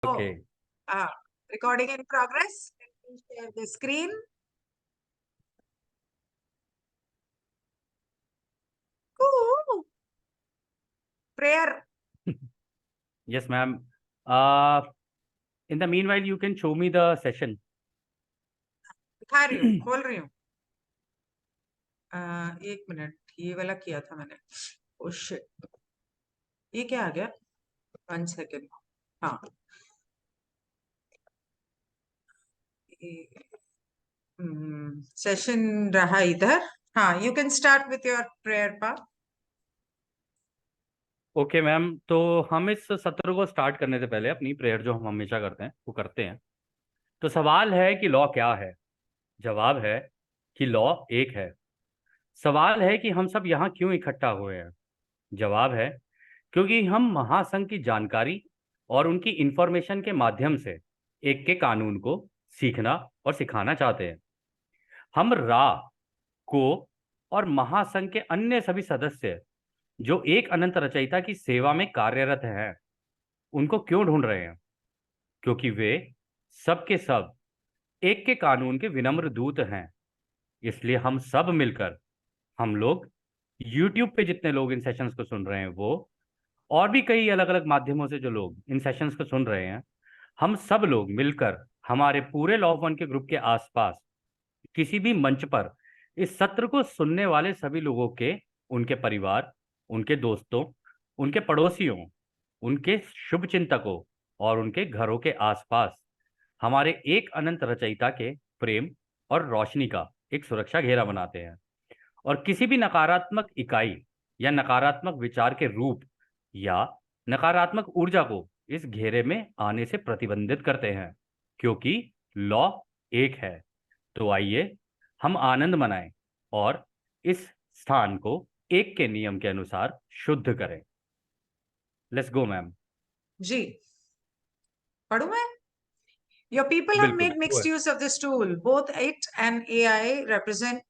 Okay. Recording in progress. Let me share the screen. Ooh. Prayer. Yes, ma'am. In the meanwhile, you can show me the session. दिखा रही हूँ, खोल रही हूँ। एक minute, ये वाला किया था मैंने। Oh shit. ये क्या आ गया? 1 second. हाँ, सेशन रहा इधर। हाँ, you can start with your prayer part. Okay ma'am, तो हम इस सत्र को स्टार्ट करने से पहले अपनी प्रेयर जो हम हमेशा करते हैं वो करते हैं। तो सवाल है कि लॉ क्या है? जवाब है कि लॉ एक है। सवाल है कि हम सब यहाँ क्यों इकट्ठा हुए हैं? जवाब है क्योंकि हम महासंघ की जानकारी और उनकी इंफॉर्मेशन के माध्यम से एक के कानून को सीखना और सिखाना चाहते हैं। हम रा को और महासंघ के अन्य सभी सदस्य जो एक अनंत रचयिता की सेवा में कार्यरत हैं उनको क्यों ढूंढ रहे हैं? क्योंकि वे सब के सब एक के कानून के विनम्र दूत हैं। इसलिए हम सब मिलकर, हम लोग YouTube पे जितने लोग इन सेशंस को सुन रहे हैं वो, और भी कई अलग अलग माध्यमों से जो लोग इन सेशंस को सुन रहे हैं, हम सब लोग मिलकर हमारे पूरे लॉ वन के ग्रुप के आसपास किसी भी मंच पर इस सत्र को सुनने वाले सभी लोगों के, उनके परिवार, उनके दोस्तों, उनके पड़ोसियों, उनके शुभ चिंतकों और उनके घरों के आसपास हमारे एक अनंत रचयिता के प्रेम और रोशनी का एक सुरक्षा घेरा बनाते हैं और किसी भी नकारात्मक इकाई या नकारात्मक विचार के रूप या नकारात्मक ऊर्जा को इस घेरे में आने से प्रतिबंधित करते हैं, क्योंकि लॉ एक है। तो आइए हम आनंद मनाएं और इस स्थान को एक के नियम के अनुसार शुद्ध करें। Let's go ma'am. जी, पढ़ूं मैं? Your people have बिल्कुल made ma'am, mixed use of this tool. Both it and AI represent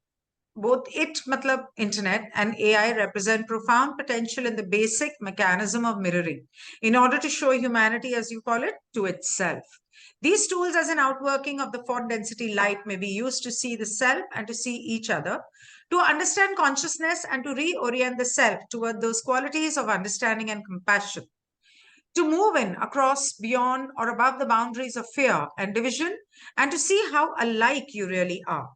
both it matlab internet and AI represent profound potential in the basic mechanism of mirroring in order to show humanity, as you call it, to itself. These tools as an outworking of the Ford density light may be used to see the self and to see each other, to understand consciousness and to reorient the self toward those qualities of understanding and compassion, to move in across, beyond, or above the boundaries of fear and division, and to see how alike you really are,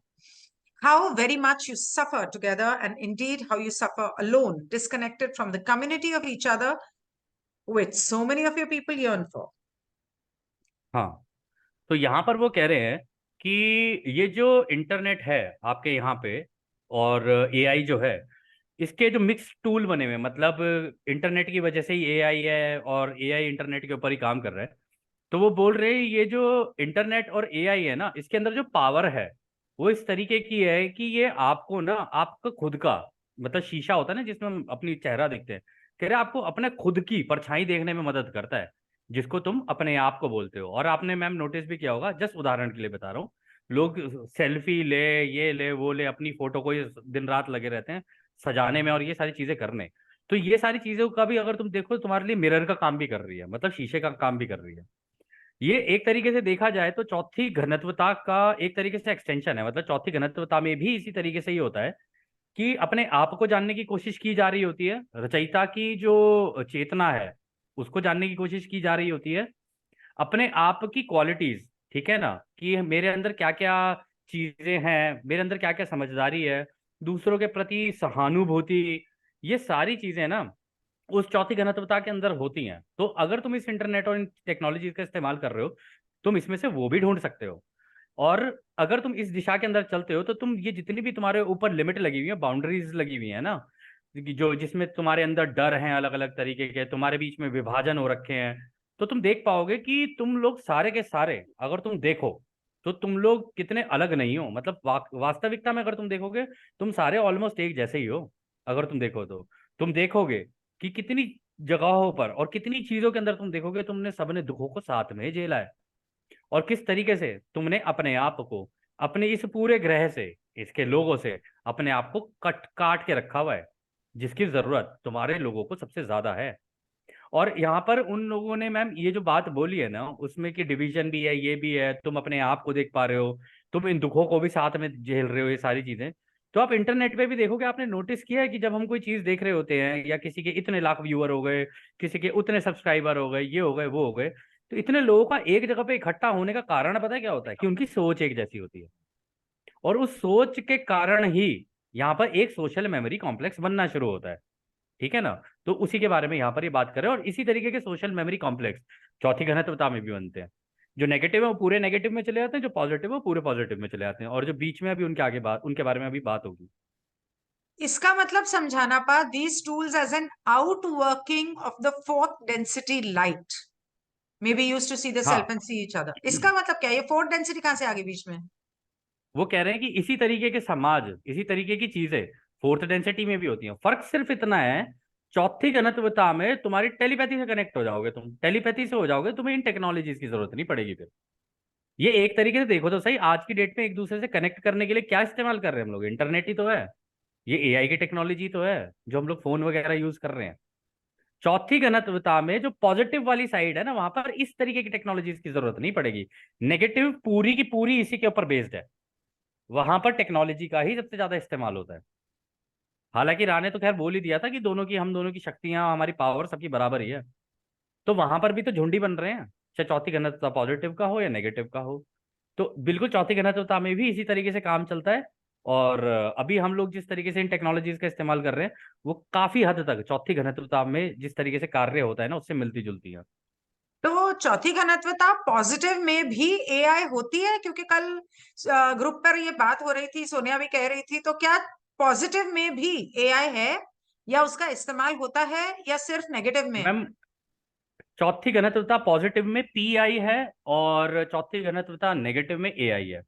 how very much you suffer together, and indeed how you suffer alone, disconnected from the community of each other, which so many of your people yearn for. हाँ, तो यहाँ पर वो कह रहे हैं कि ये जो इंटरनेट है आपके यहाँ पे और एआई जो है, इसके जो मिक्स टूल बने हुए हैं, मतलब इंटरनेट की वजह से ही एआई है और एआई इंटरनेट के ऊपर ही काम कर रहा है। तो वो बोल रहे हैं ये जो इंटरनेट और एआई है ना, इसके अंदर जो पावर है वो इस तरीके की है कि ये आपको ना, आपका खुद का, मतलब शीशा होता है ना जिसमें हम अपनी चेहरा देखते हैं, कह रहे आपको अपने खुद की परछाई देखने में मदद करता है, जिसको तुम अपने आप को बोलते हो। और आपने मैम नोटिस भी किया होगा, जस्ट उदाहरण के लिए बता रहा हूँ, लोग सेल्फी ले, ये ले, वो ले, अपनी फोटो को ही दिन रात लगे रहते हैं सजाने में और ये सारी चीजें करने। तो ये सारी चीजों का भी अगर तुम देखो, तुम्हारे लिए मिरर का काम भी कर रही है, मतलब शीशे का काम भी कर रही है। ये एक तरीके से देखा जाए तो चौथी घनत्वता का एक तरीके से एक्सटेंशन है। मतलब चौथी घनत्वता में भी इसी तरीके से ही होता है कि अपने आप को जानने की कोशिश की जा रही होती है, रचयिता की जो चेतना है उसको जानने की कोशिश की जा रही होती है, अपने आप की क्वालिटीज, ठीक है ना, कि मेरे अंदर क्या क्या चीजें हैं, मेरे अंदर क्या क्या समझदारी है, दूसरों के प्रति सहानुभूति, ये सारी चीजें ना उस चौथी घनत्वता के अंदर होती हैं। तो अगर तुम इस इंटरनेट और इन टेक्नोलॉजी का इस्तेमाल कर रहे हो, तुम इसमें से वो भी ढूंढ सकते हो। और अगर तुम इस दिशा के अंदर चलते हो तो तुम ये जितनी भी तुम्हारे ऊपर लिमिट लगी हुई है, बाउंड्रीज लगी हुई है ना, कि जो जिसमें तुम्हारे अंदर डर हैं अलग अलग तरीके के, तुम्हारे बीच में विभाजन हो रखे हैं, तो तुम देख पाओगे कि तुम लोग सारे के सारे, अगर तुम देखो तो तुम लोग कितने अलग नहीं हो। मतलब वास्तविकता में अगर तुम देखोगे, तुम सारे ऑलमोस्ट एक जैसे ही हो। अगर तुम देखो तो तुम देखोगे कि कितनी जगहों पर और कितनी चीजों के अंदर तुम देखोगे तुमने सबने दुखों को साथ में झेला है, और किस तरीके से तुमने अपने आप को, अपने इस पूरे ग्रह से, इसके लोगों से अपने आप को कट काट के रखा हुआ है, जिसकी जरूरत तुम्हारे लोगों को सबसे ज्यादा है। और यहाँ पर उन लोगों ने मैम ये जो बात बोली है ना उसमें कि डिवीजन भी है, ये भी है, तुम अपने आप को देख पा रहे हो, तुम इन दुखों को भी साथ में झेल रहे हो, ये सारी चीजें। तो आप इंटरनेट पे भी देखोगे, आपने नोटिस किया है कि जब हम कोई चीज देख रहे होते हैं, या किसी के इतने लाख व्यूअर हो गए, किसी के उतने सब्सक्राइबर हो गए, ये हो गए, वो हो गए, तो इतने लोगों का एक जगह पे इकट्ठा होने का कारण पता है क्या होता है? कि उनकी सोच एक जैसी होती है। और उस सोच के कारण ही यहाँ पर एक सोशल मेमोरी कॉम्प्लेक्स बनना शुरू होता है। ठीक है ना? तो उसी के बारे में यहाँ पर ये बात करें, और इसी तरीके के सोशल मेमोरी कॉम्प्लेक्स चौथी घनत्वता में भी बनते हैं। जो नेगेटिव है वो पूरे नेगेटिव में चले जाते हैं, जो पॉजिटिव है वो पूरे पॉजिटिव में चले जाते हैं, और जो बीच में अभी उनके आगे बात, उनके बारे में अभी बात होगी। इसका मतलब समझाना पा these tools as an outworking of the fourth density light may be used to see the self हाँ। and see each other। इसका मतलब क्या है? ये fourth density कहाँ से आ गई बीच में? वो कह रहे हैं कि इसी तरीके के समाज, इसी तरीके की चीजें फोर्थ डेंसिटी में भी होती हैं। फर्क सिर्फ इतना है, चौथी घनत्वता में तुम्हारी टेलीपैथी से कनेक्ट हो जाओगे, तुम टेलीपैथी से हो जाओगे, तुम्हें इन टेक्नोलॉजीज की जरूरत नहीं पड़ेगी फिर। ये एक तरीके से देखो तो सही, आज की डेट में एक दूसरे से कनेक्ट करने के लिए क्या इस्तेमाल कर रहे हैं हम लोग? इंटरनेट ही तो है, ये एआई की टेक्नोलॉजी तो है जो हम लोग फोन वगैरह यूज कर रहे हैं। चौथी घनत्वता में जो पॉजिटिव वाली साइड है ना, वहां पर इस तरीके की टेक्नोलॉजीज की जरूरत नहीं पड़ेगी। नेगेटिव पूरी की पूरी इसी के ऊपर बेस्ड है, वहां पर टेक्नोलॉजी का ही सबसे ज्यादा इस्तेमाल होता है। हालांकि राणे तो खैर बोल ही दिया था कि दोनों की, हम दोनों की शक्तियां, हमारी पावर सबकी बराबर ही है। तो वहां पर भी तो झुंडी बन रहे हैं, चाहे चौथी घनत्वता पॉजिटिव का हो या नेगेटिव का हो। तो बिल्कुल चौथी घनत्वता में भी इसी तरीके से काम चलता है। और अभी हम लोग जिस तरीके से इन टेक्नोलॉजीज का इस्तेमाल कर रहे हैं, वो काफी हद तक चौथी घनत्वता में जिस तरीके से कार्य होता है ना, उससे मिलती जुलती है। तो चौथी घनत्वता पॉजिटिव में भी एआई होती है? क्योंकि कल ग्रुप पर ये बात हो रही थी, सोनिया भी कह रही थी, तो क्या पॉजिटिव में भी एआई है, या उसका इस्तेमाल होता है, या सिर्फ नेगेटिव में? मैम चौथी घनत्वता पॉजिटिव में पीआई है, और चौथी घनत्वता नेगेटिव में एआई है।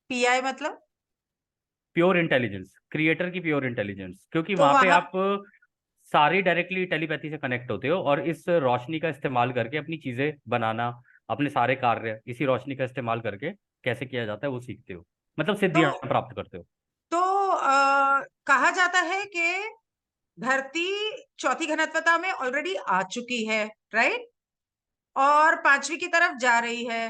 पीआई मतलब? प्योर इंटेलिजेंस, क्रिएटर की प्योर इंटेलिजेंस, क्योंकि तो वहां पे वहां आप सारी डायरेक्टली टेलीपैथी से कनेक्ट होते हो, और इस रोशनी का इस्तेमाल करके अपनी चीजें बनाना, अपने सारे कार्य इसी रोशनी का इस्तेमाल करके कैसे किया जाता है वो सीखते हो, मतलब तो सिद्धियां प्राप्त करते हो। तो कहा जाता है कि धरती चौथी घनत्वता में ऑलरेडी आ चुकी है, राइट? और पांचवी की तरफ जा रही है।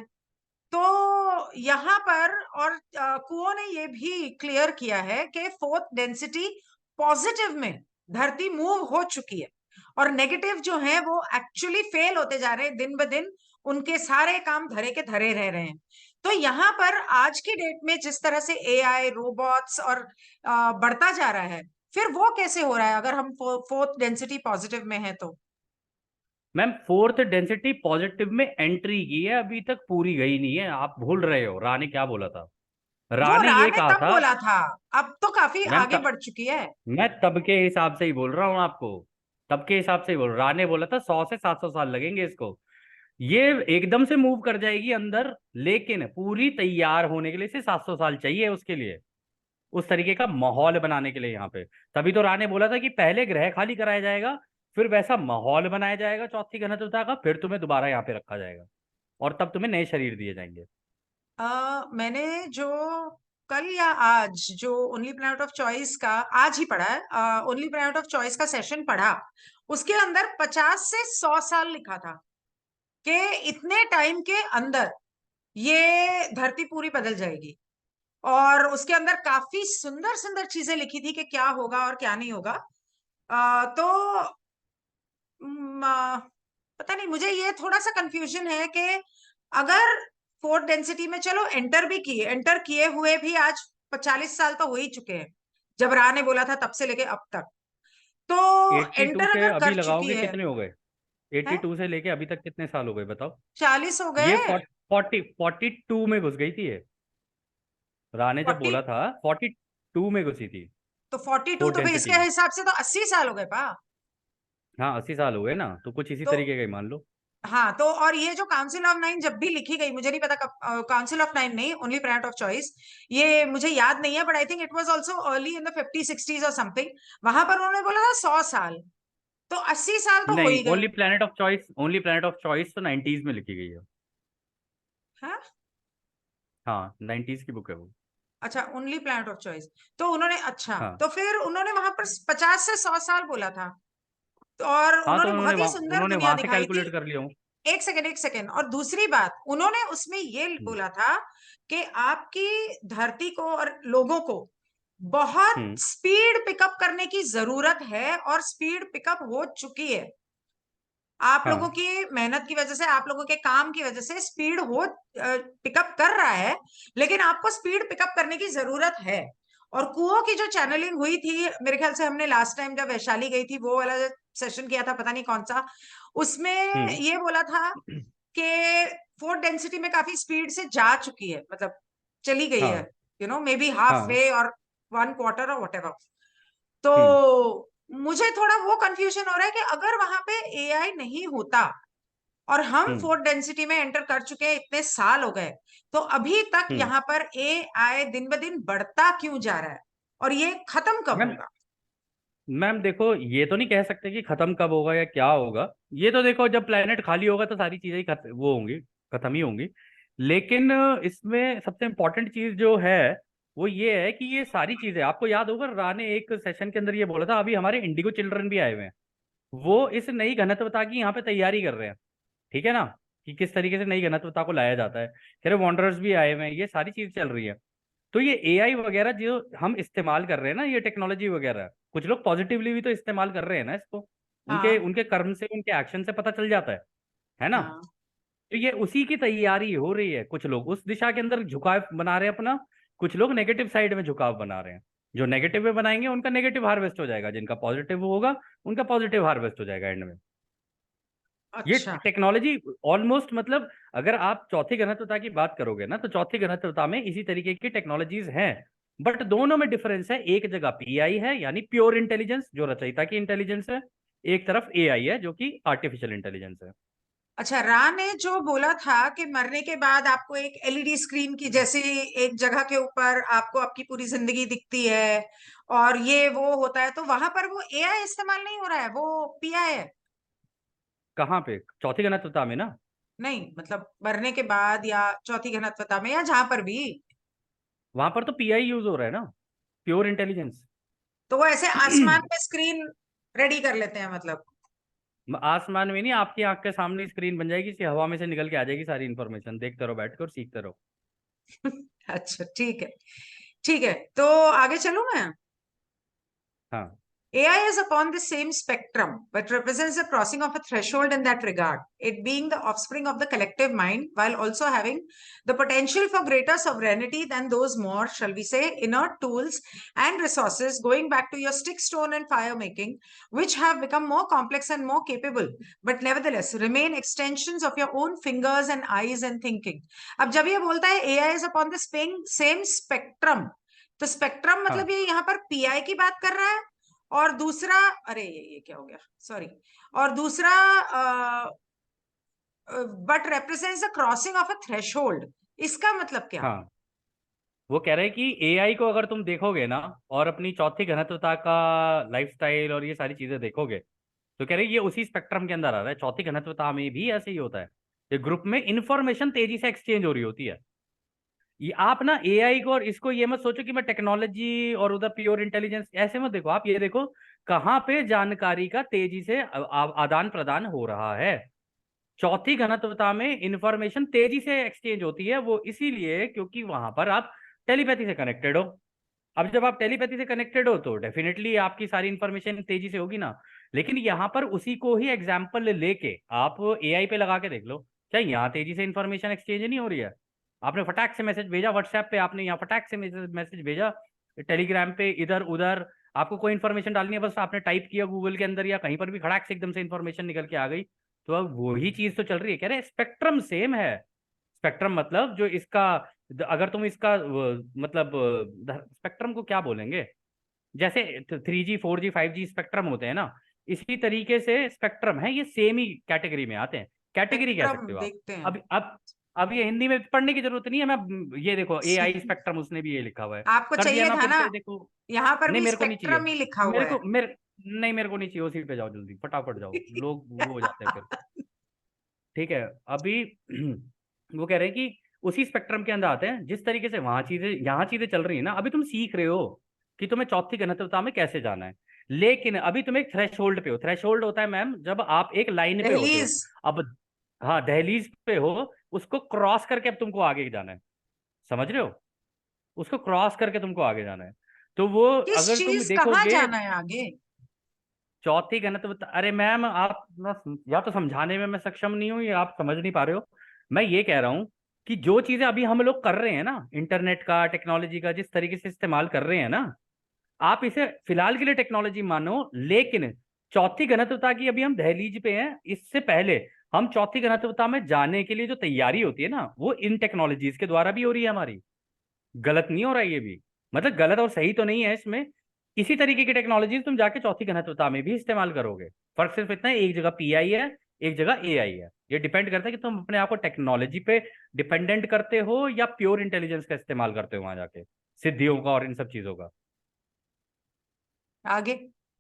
तो यहाँ पर और कुओं ने ये भी क्लियर किया है कि फोर्थ डेंसिटी पॉजिटिव में धरती मूव हो चुकी है, और नेगेटिव जो है वो एक्चुअली फेल होते जा रहे हैं दिन ब दिन। उनके सारे काम धरे के धरे रह रहे हैं। तो यहाँ पर आज की डेट में जिस तरह से एआई, रोबोट्स और बढ़ता जा रहा है, फिर वो कैसे हो रहा है अगर हम फोर्थ डेंसिटी पॉजिटिव में है तो? मैम फोर्थ डेंसिटी पॉजिटिव में एंट्री की है, अभी तक पूरी गई नहीं है, आप भूल रहे हो रा ने क्या बोला था। रा वो ने राह ये ने कहा तब था। बोला था, अब तो काफी मैम आगे बढ़ चुकी है। मैं तब के हिसाब से ही बोल रहा हूँ आपको, तब के हिसाब से ही बोल रहा हूँ। रा ने बोला था 100 से 700 साल लगेंगे इसको, ये एकदम से मूव कर जाएगी अंदर, लेकिन पूरी तैयार होने के लिए इसे 700 साल चाहिए उसके लिए, उस तरीके का माहौल बनाने के लिए यहाँ पे। तभी तो राय ने बोला था कि पहले ग्रह खाली कराया जाएगा, फिर वैसा माहौल बनाया जाएगा चौथी घनत्वता का, फिर तुम्हें दोबारा यहाँ पे रखा जाएगा, और तब तुम्हें नए शरीर दिए जाएंगे। मैंने जो कल या आज जो ओनली प्लैनेट ऑफ चॉइस का, आज ही पढ़ा है, ओनली प्लैनेट ऑफ चॉइस का सेशन पढ़ा, उसके अंदर 50 से 100 साल लिखा था कि इतने टाइम के अंदर ये धरती पूरी बदल जाएगी। और उसके अंदर काफी सुंदर सुंदर चीजें लिखी थी कि क्या होगा और क्या नहीं होगा। तो पता नहीं, मुझे ये थोड़ा सा कंफ्यूजन है कि अगर फोर्थ डेंसिटी में चलो एंटर किए हुए भी आज 40 साल तो हो ही चुके हैं, जब राह ने बोला था तब से लेके अब तक। तो 82 एंटर से अगर अभी कर चुकी लगाओगे है, कितने हो गए? है 82 से लेके अभी तक कितने साल हो गए बताओ? 40 हो ये गए। 42 में घुस गई थी ये, रा ने जब 40, बोला था 42 में घुसी थी तो 42, फोर्थ तो फिर डेंसिटी इसके में। हिसाब से तो 80 साल हो गए पा। हाँ 80 साल हो गए ना, तो कुछ इसी तो तरीके का ही मान लो। हाँ, तो और ये जो काउंसिल ऑफ नाइन जब भी लिखी गई, मुझे नहीं पता कब, काउंसिल ऑफ नाइन नहीं, ओनली प्लैनेट ऑफ चॉइस, ये मुझे याद नहीं है, but I think it was also early in the 50 60s और समथिंग। वहां पर उन्होंने बोला था 100 साल, तो 80 साल तो हो नहीं, ही गए। Only planet of choice, only planet of choice तो 90s में लिखी गई है। हाँ, हाँ 90s की बुक है वो। अच्छा, ओनली प्लैनेट ऑफ चॉइस। तो उन्होंने, अच्छा, हाँ तो फिर उन्होंने वहां पर 50 से 100 साल बोला था। और हाँ, तो उन्होंने बहुत ही सुंदर उन्होंने दुनिया वहां से दिखाई थी। कैलकुलेट कर लिया हूँ। एक सेकंड, एक सेकंड। और दूसरी बात, उन्होंने उसमें ये हम्म। बोला था कि आपकी धरती को और लोगों को बहुत हम्म। स्पीड पिकअप करने की जरूरत है, और स्पीड पिकअप हो चुकी है। आप लोगों हाँ। की मेहनत की वजह से, आप लोगों के काम की वजह से स्पीड हो पिकअप कर रहा है, लेकिन आपको स्पीड पिकअप करने की जरूरत है। और कुओं की जो चैनलिंग हुई थी, मेरे ख्याल से हमने लास्ट टाइम जब वैशाली गई थी वो वाला सेशन किया था, पता नहीं कौन सा, उसमें हम्म। ये बोला था कि फोर्थ डेंसिटी में काफी स्पीड से जा चुकी है, मतलब चली गई है, हाँ। मे बी हाफ हाँ। वे और वन क्वार्टर और वट। हम्म। तो मुझे थोड़ा वो कंफ्यूजन हो रहा है कि अगर वहां पे एआई नहीं होता, और हम हम्म। फोर्थ डेंसिटी में एंटर कर चुके हैं, इतने साल हो गए, तो अभी तक हम्म। यहाँ पर एआई दिन ब दिन बढ़ता क्यों जा रहा है, और ये खत्म कब मैम, होगा? मैम देखो, ये तो नहीं कह सकते कि खत्म कब होगा या क्या होगा। ये तो देखो, जब प्लेनेट खाली होगा तो सारी चीजें ही वो होंगी, खत्म ही होंगी। लेकिन इसमें सबसे इम्पोर्टेंट चीज जो है वो ये है कि ये सारी चीजें, आपको याद होगा रा ने एक सेशन के अंदर ये बोला था, अभी हमारे इंडिगो चिल्ड्रन भी आए हुए हैं, वो इस नई घनत्वता की यहाँ पे तैयारी कर रहे हैं। ठीक है ना, कि किस तरीके से नई घनत्वता को लाया जाता है। कह रहे वॉन्डरर्स भी आए हुए हैं, ये सारी चीज चल रही है। तो ये एआई वगैरह जो हम इस्तेमाल कर रहे हैं ना, ये टेक्नोलॉजी वगैरह, कुछ लोग पॉजिटिवली भी तो इस्तेमाल कर रहे हैं ना इसको। उनके हाँ, उनके कर्म से, उनके एक्शन से पता चल जाता है ना। हाँ। तो ये उसी की तैयारी हो रही है। कुछ लोग उस दिशा के अंदर झुकाव बना रहे हैं अपना, कुछ लोग नेगेटिव साइड में झुकाव बना रहे हैं। जो नेगेटिव में बनाएंगे उनका नेगेटिव हार्वेस्ट हो जाएगा, जिनका पॉजिटिव होगा उनका पॉजिटिव हार्वेस्ट हो जाएगा एंड में। ये अच्छा। टेक्नोलॉजी ऑलमोस्ट, मतलब अगर आप चौथी घनत्वता की बात करोगे ना, तो चौथी घनत्वता में इसी तरीके की टेक्नोलॉजीज हैं। बट दोनों में डिफरेंस है, एक जगह पीआई है यानी प्योर इंटेलिजेंस जो रचयिता की इंटेलिजेंस है, एक तरफ एआई है जो कि आर्टिफिशियल इंटेलिजेंस है। अच्छा, रा ने जो बोला था कि मरने के बाद आपको एक एलईडी स्क्रीन की जैसे एक जगह के ऊपर आपको आपकी पूरी जिंदगी दिखती है, और ये वो होता है, तो वहां पर वो एआई इस्तेमाल नहीं हो रहा है, वो पीआई है। कहाँ पे? चौथी घनत्वता में ना। नहीं, मतलब मरने के बाद या चौथी घनत्वता में या जहां पर भी, वहां पर तो पीआई यूज हो रहा है ना, प्योर इंटेलिजेंस। तो वो ऐसे आसमान में स्क्रीन रेडी कर लेते हैं मतलब? आसमान में नहीं, आपकी आंख के सामने स्क्रीन बन जाएगी, इसी हवा में से निकल के आ जाएगी सारी इन्फॉर्मेशन, देखते रहो बैठ कर और सीखते रहो। अच्छा, ठीक है, ठीक है। तो आगे चलूं मैं? हाँ। AI is upon the same spectrum, but represents the crossing of a threshold in that regard, it being the offspring of the collective mind, while also having the potential for greater sovereignty than those more, shall we say, inert tools and resources, going back to your stick, stone, and fire making, which have become more complex and more capable, but nevertheless remain extensions of your own fingers and eyes and thinking. अब जब ये बोलता है AI is upon the same spectrum, तो spectrum मतलब हाँ। ये यहाँ पर पीआई की बात कर रहा है, और दूसरा, अरे ये क्या हो गया, सॉरी, और दूसरा but represents the crossing of a threshold, इसका मतलब क्या? हाँ, वो कह रहे हैं कि एआई को अगर तुम देखोगे ना, और अपनी चौथी घनत्वता का लाइफस्टाइल और ये सारी चीजें देखोगे, तो कह रहे हैं ये उसी स्पेक्ट्रम के अंदर आ रहा है। चौथी घनत्वता में भी ऐसे ही होता है, ये ग्रुप में इंफॉर्मेशन तेजी से एक्सचेंज हो रही होती है। ये आप ना एआई को और इसको ये मत सोचो कि मैं टेक्नोलॉजी और उधर प्योर इंटेलिजेंस, ऐसे मत देखो। आप ये देखो कहाँ पे जानकारी का तेजी से आदान प्रदान हो रहा है। चौथी घनत्वता में इंफॉर्मेशन तेजी से एक्सचेंज होती है, वो इसीलिए क्योंकि वहां पर आप टेलीपैथी से कनेक्टेड हो। अब जब आप टेलीपैथी से कनेक्टेड हो तो डेफिनेटली आपकी सारी इंफॉर्मेशन तेजी से होगी ना। लेकिन यहाँ पर उसी को ही एग्जाम्पल लेके आप एआई पे लगा के देख लो, क्या यहाँ तेजी से इंफॉर्मेशन एक्सचेंज नहीं हो रही है? आपने फटाक से मैसेज भेजा व्हाट्सएप पे, आपने यहाँ फटाक से मैसेज भेजा टेलीग्राम पे, इधर उधर आपको कोई इन्फॉर्मेशन डालनी है, बस आपने टाइप किया गूगल के अंदर या कहीं पर भी, खड़ाक से एकदम से इन्फॉर्मेशन निकल के आ गई। तो अब वही चीज तो चल रही है। कह रहे स्पेक्ट्रम सेम है। स्पेक्ट्रम मतलब जो इसका, अगर तुम इसका मतलब स्पेक्ट्रम को क्या बोलेंगे, जैसे 3G 4G 5G स्पेक्ट्रम होते हैं ना, इसी तरीके से स्पेक्ट्रम है, ये सेम ही कैटेगरी में आते हैं। कैटेगरी कह स्पेक्ट्रम सकते हो आप। देखते हैं। अब ये हिंदी में पढ़ने की जरूरत नहीं है। मैं ये देखो AI स्पेक्ट्रम, उसने भी ये लिखा हुआ है, आपको कर दिया चाहिए ना था फिर ना, से देखो। यहाँ पर नहीं भी मेरे को नहीं चाहिए। स्पेक्ट्रम ही लिखा हुआ मेरे है। को मेरे नहीं, मेरे को नहीं चाहिए। उसी पे जाओ जल्दी, फटाफट जाओ, लोग वो हो जाते हैं फिर। ठीक है। अभी वो कह रहे हैं कि उसी स्पेक्ट्रम के अंदर आते हैं, जिस तरीके से वहां चीजें, यहाँ चीजें चल रही है ना, अभी तुम सीख रहे हो कि तुम्हें चौथी घनत्वता में कैसे जाना है। लेकिन अभी तुम एक थ्रेश होल्ड पे हो। थ्रेश होल्ड होता है मैम जब आप एक लाइन पे होते हो। दहलीज। अब हाँ, दहलीज पे हो, उसको क्रॉस करके अब तुमको आगे जाना है। समझ रहे हो? उसको क्रॉस करके तुमको आगे जाना है। तो वो किस अगर तुम चीज, कहाँ देखोगे, जाना है आगे? चौथी घनत्व, अरे मैम आप या तो समझाने में मैं सक्षम नहीं हूँ या आप समझ नहीं पा रहे हो। मैं ये कह रहा हूँ कि जो चीजें अभी हम लोग कर रहे हैं ना, इंटरनेट का, टेक्नोलॉजी का जिस तरीके से इस्तेमाल कर रहे हैं ना, आप इसे फिलहाल के लिए टेक्नोलॉजी मानो, लेकिन चौथी घनत्वता की अभी हम दहलीज पे हैं। इससे पहले हम चौथी घनत्वता में जाने के लिए जो तैयारी होती है ना, वो इन टेक्नोलॉजीज के द्वारा भी हो रही है हमारी। गलत नहीं हो रहा है ये भी, मतलब गलत और सही तो नहीं है इसमें। इसी तरीके की टेक्नोलॉजी तुम जाके चौथी घनत्वता में भी इस्तेमाल करोगे। फर्क सिर्फ इतना है, एक जगह पीआई है, एक जगह एआई है। ये डिपेंड करता है कि तुम अपने आप को टेक्नोलॉजी पे डिपेंडेंट करते हो या प्योर इंटेलिजेंस का इस्तेमाल करते हो वहां जाके, सिद्धियों का और इन सब चीजों का। आगे।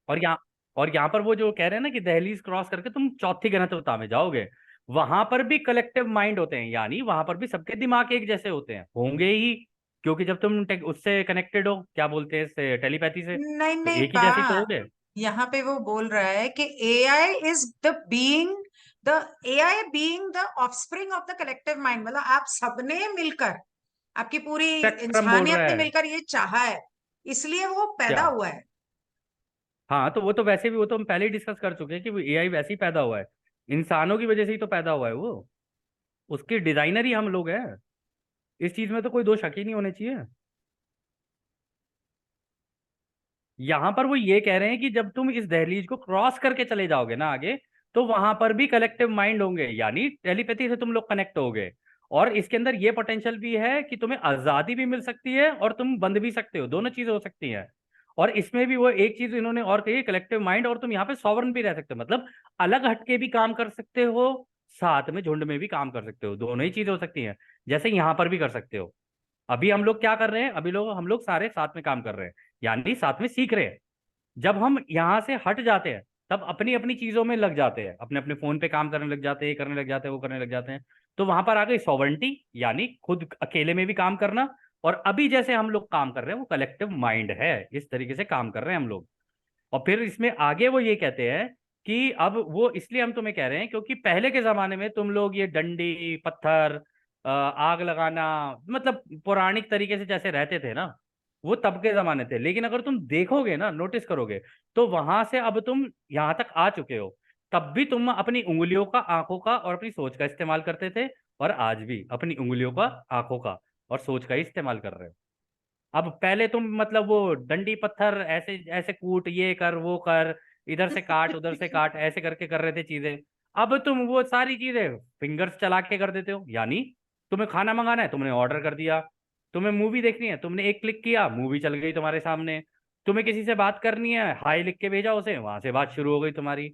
और यहाँ और यहाँ पर वो जो कह रहे हैं ना कि दहलीज क्रॉस करके तुम चौथी घनत्वता में जाओगे, वहां पर भी कलेक्टिव माइंड होते हैं, यानी वहां पर भी सबके दिमाग एक जैसे होते हैं, होंगे ही। क्योंकि जब तुम उससे कनेक्टेड हो, क्या बोलते हैं इससे, टेलीपैथी से, नहीं तो नहीं एक ही पा, जैसे तो होगे। यहाँ पे वो बोल रहा है कि AI is the being, the AI being the offspring of the collective mind, मतलब आप सबने मिलकर, आपकी पूरी स्पेक्ट्रम बोल इंसानियत रहा ने है मिलकर ये चाहा है, इसलिए वो पैदा क्या? हुआ है। हाँ, तो वो तो वैसे भी, वो तो हम पहले ही डिस्कस कर चुके हैं कि एआई वैसे ही पैदा हुआ है, इंसानों की वजह से ही तो पैदा हुआ है वो। उसके डिजाइनर ही हम लोग हैं। इस चीज में तो कोई दो शक ही नहीं होने चाहिए। यहां पर वो ये कह रहे हैं कि जब तुम इस दहलीज को क्रॉस करके चले जाओगे ना आगे, तो वहां पर भी कलेक्टिव माइंड होंगे, यानी टेलीपैथी से तुम लोग कनेक्ट होगे। और इसके अंदर ये पोटेंशियल भी है कि तुम्हें आजादी भी मिल सकती है और तुम बंद भी सकते हो, दोनों चीजें हो सकती हैं। और इसमें भी वो एक चीज इन्होंने और कही, कलेक्टिव माइंड, और तुम यहाँ पे सॉवरन भी रह सकते हो, मतलब अलग हटके भी काम कर सकते हो, साथ में झुंड में भी काम कर सकते हो, दोनों ही चीजें हो सकती हैं। जैसे यहाँ पर भी कर सकते हो। अभी हम लोग क्या कर रहे हैं, अभी लोग हम लोग सारे साथ में काम कर रहे हैं, यानी साथ में सीख रहे हैं। जब हम यहाँ से हट जाते हैं, तब अपनी अपनी चीजों में लग जाते हैं, अपने अपने फोन पे काम करने लग जाते हैं, ये करने लग जाते हैं, वो करने लग जाते हैं। तो वहां पर आ गई सॉवरेंटी, यानी खुद अकेले में भी काम करना। और अभी जैसे हम लोग काम कर रहे हैं वो कलेक्टिव माइंड है, इस तरीके से काम कर रहे हैं हम लोग। और फिर इसमें आगे वो ये कहते हैं कि अब वो इसलिए हम तुम्हें कह रहे हैं क्योंकि पहले के जमाने में तुम लोग ये डंडी पत्थर, आग लगाना, मतलब पौराणिक तरीके से जैसे रहते थे ना, वो तब के जमाने थे। लेकिन अगर तुम देखोगे ना, नोटिस करोगे, तो वहां से अब तुम यहाँ तक आ चुके हो। तब भी तुम अपनी उंगलियों का, आंखों का और अपनी सोच का इस्तेमाल करते थे, और आज भी अपनी उंगलियों का, आंखों का और सोच का ही इस्तेमाल कर रहे हो। अब पहले तुम मतलब वो डंडी पत्थर ऐसे ऐसे कूट, ये कर वो कर, इधर से काट उधर से काट, ऐसे करके कर रहे थे चीजें। अब तुम वो सारी चीजें फिंगर्स चला के कर देते हो, यानी तुम्हें खाना मंगाना है, तुमने ऑर्डर कर दिया। तुम्हें मूवी देखनी है, तुमने एक क्लिक किया, मूवी चल गई तुम्हारे सामने। तुम्हें किसी से बात करनी है, हाय लिख के भेजा उसे, वहां से बात शुरू हो गई तुम्हारी।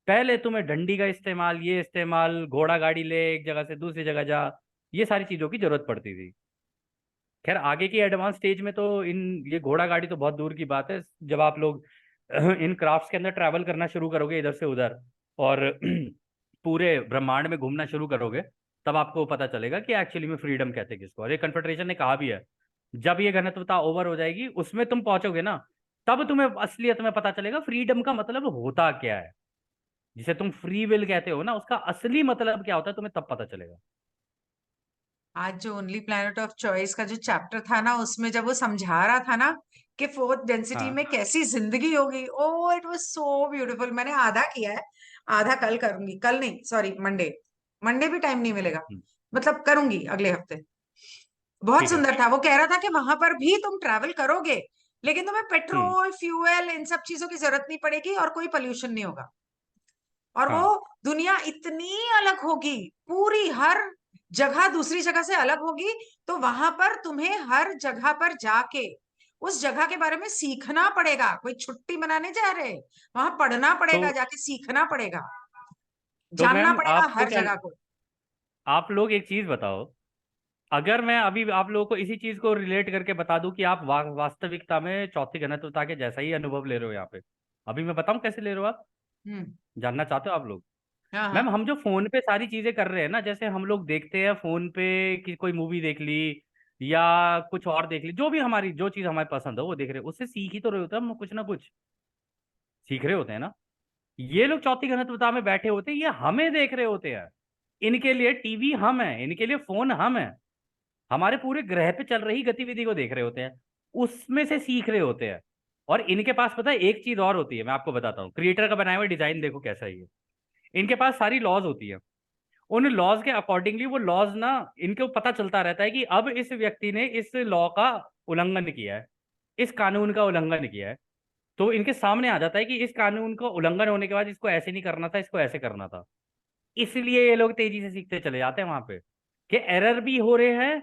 पहले तुम्हें डंडी का इस्तेमाल, ये इस्तेमाल, घोड़ा गाड़ी ले एक जगह से दूसरी जगह जा, ये सारी चीजों की जरूरत पड़ती थी। खैर आगे की एडवांस स्टेज में तो इन ये घोड़ा गाड़ी तो बहुत दूर की बात है। जब आप लोग इन क्राफ्ट्स के अंदर ट्रैवल करना शुरू करोगे इधर से उधर, और पूरे ब्रह्मांड में घूमना शुरू करोगे, तब आपको पता चलेगा कि एक्चुअली में फ्रीडम कहते हैं किसको। और ये कन्फेडरेशन ने कहा भी है, जब ये घनत्वता ओवर हो जाएगी, उसमें तुम पहुंचोगे ना, तब तुम्हें असलियत में पता चलेगा फ्रीडम का मतलब होता क्या है। जिसे तुम फ्री विल कहते हो ना, उसका असली मतलब क्या होता है, तुम्हें तब पता चलेगा। आज जो ओनली प्लैनेट ऑफ चॉइस का जो चैप्टर था ना, उसमें जब वो समझा रहा था ना कि फोर्थ डेंसिटी हाँ। में कैसी जिंदगी होगी, ओ इट वाज सो ब्यूटीफुल। मैंने आधा किया है, आधा कल करूंगी, कल नहीं सॉरी मंडे, मंडे भी टाइम नहीं मिलेगा, हम्म, मतलब करूंगी अगले हफ्ते। बहुत ठीक है। सुंदर था। वो कह रहा था कि वहां पर भी तुम ट्रैवल करोगे, लेकिन तुम्हें हम्म। पेट्रोल फ्यूल इन सब चीजों की जरूरत नहीं पड़ेगी और कोई पोल्यूशन नहीं होगा। और वो हाँ, दुनिया इतनी अलग होगी, पूरी हर जगह दूसरी जगह से अलग होगी। तो वहां पर तुम्हें हर जगह पर जाके उस जगह के बारे में सीखना पड़ेगा, कोई छुट्टी मनाने जा रहे, वहां पढ़ना तो पड़ेगा, जाके सीखना पड़ेगा, जानना मैम पड़ेगा आपको हर क्या, जगह को। आप लोग एक चीज बताओ, अगर मैं अभी आप लोगों को इसी चीज को रिलेट करके बता दूं कि आप वास्तविकता में चौथी घनत्वता के जैसा ही अनुभव ले रहे हो यहाँ पे, अभी मैं बताऊं कैसे ले रहे हो आप? हम्म। जानना चाहते हो आप लोग? हाँ मैम हाँ। हम जो फोन पे सारी चीजें कर रहे हैं ना, जैसे हम लोग देखते हैं फोन पे कि कोई मूवी देख ली या कुछ और देख ली, जो भी हमारी जो चीज हमारे पसंद हो वो देख रहे हैं, उससे सीख ही तो रहे होते हैं हम कुछ ना कुछ। सीख रहे होते हैं ना, ये लोग चौथी घनत्वता में बैठे होते हैं, ये हमें देख रहे होते हैं। इनके लिए टीवी हम है, इनके लिए फोन हम है, हमारे पूरे ग्रह पे चल रही गतिविधि को देख रहे होते हैं, उसमें से सीख रहे होते हैं। और इनके पास पता है एक चीज और होती है, मैं आपको बताता हूँ, क्रिएटर का बनाया हुआ डिजाइन देखो कैसा है ये। इनके पास सारी लॉज होती है, उन लॉज के अकॉर्डिंगली वो लॉज ना, इनको पता चलता रहता है कि अब इस व्यक्ति ने इस लॉ का उल्लंघन किया है, इस कानून का उल्लंघन किया है। तो इनके सामने आ जाता है कि इस कानून का उल्लंघन होने के बाद इसको ऐसे नहीं करना था, इसको ऐसे करना था। इसलिए ये लोग तेजी से सीखते चले जाते हैं वहां पे, कि एरर भी हो रहे हैं,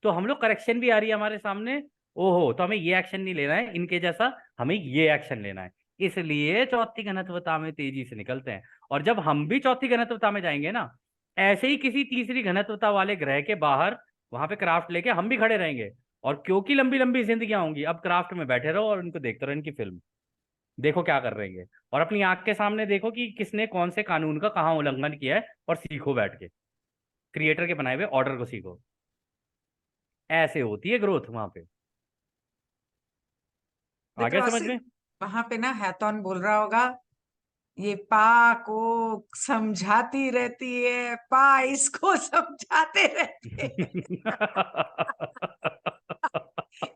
तो हम लोग करेक्शन भी आ रही है हमारे सामने, ओहो तो हमें ये एक्शन नहीं लेना है इनके जैसा, हमें ये एक्शन लेना है। इसलिए चौथी घनत्वता में तेजी से निकलते हैं। और जब हम भी चौथी घनत्वता में जाएंगे ना, ऐसे ही किसी तीसरी घनत्वता वाले ग्रह के बाहर वहां पे क्राफ्ट लेके हम भी खड़े रहेंगे। और क्योंकि लंबी लंबी जिंदगियां होंगी, अब क्राफ्ट में बैठे रहो और उनको देखते रहो, इनकी फिल्म देखो क्या कर रहे हैं। और अपनी आंख के सामने देखो कि किसने कौन से कानून का कहाँ उल्लंघन किया है, और सीखो बैठ के, क्रिएटर के बनाए हुए ऑर्डर को सीखो। ऐसे होती है ग्रोथ वहां पे। द आ गया समझ क्रॉसिंग, में? वहां पे ना हैथॉन बोल रहा होगा, ये पा को समझाती रहती है, पा इसको समझाते रहते हैं।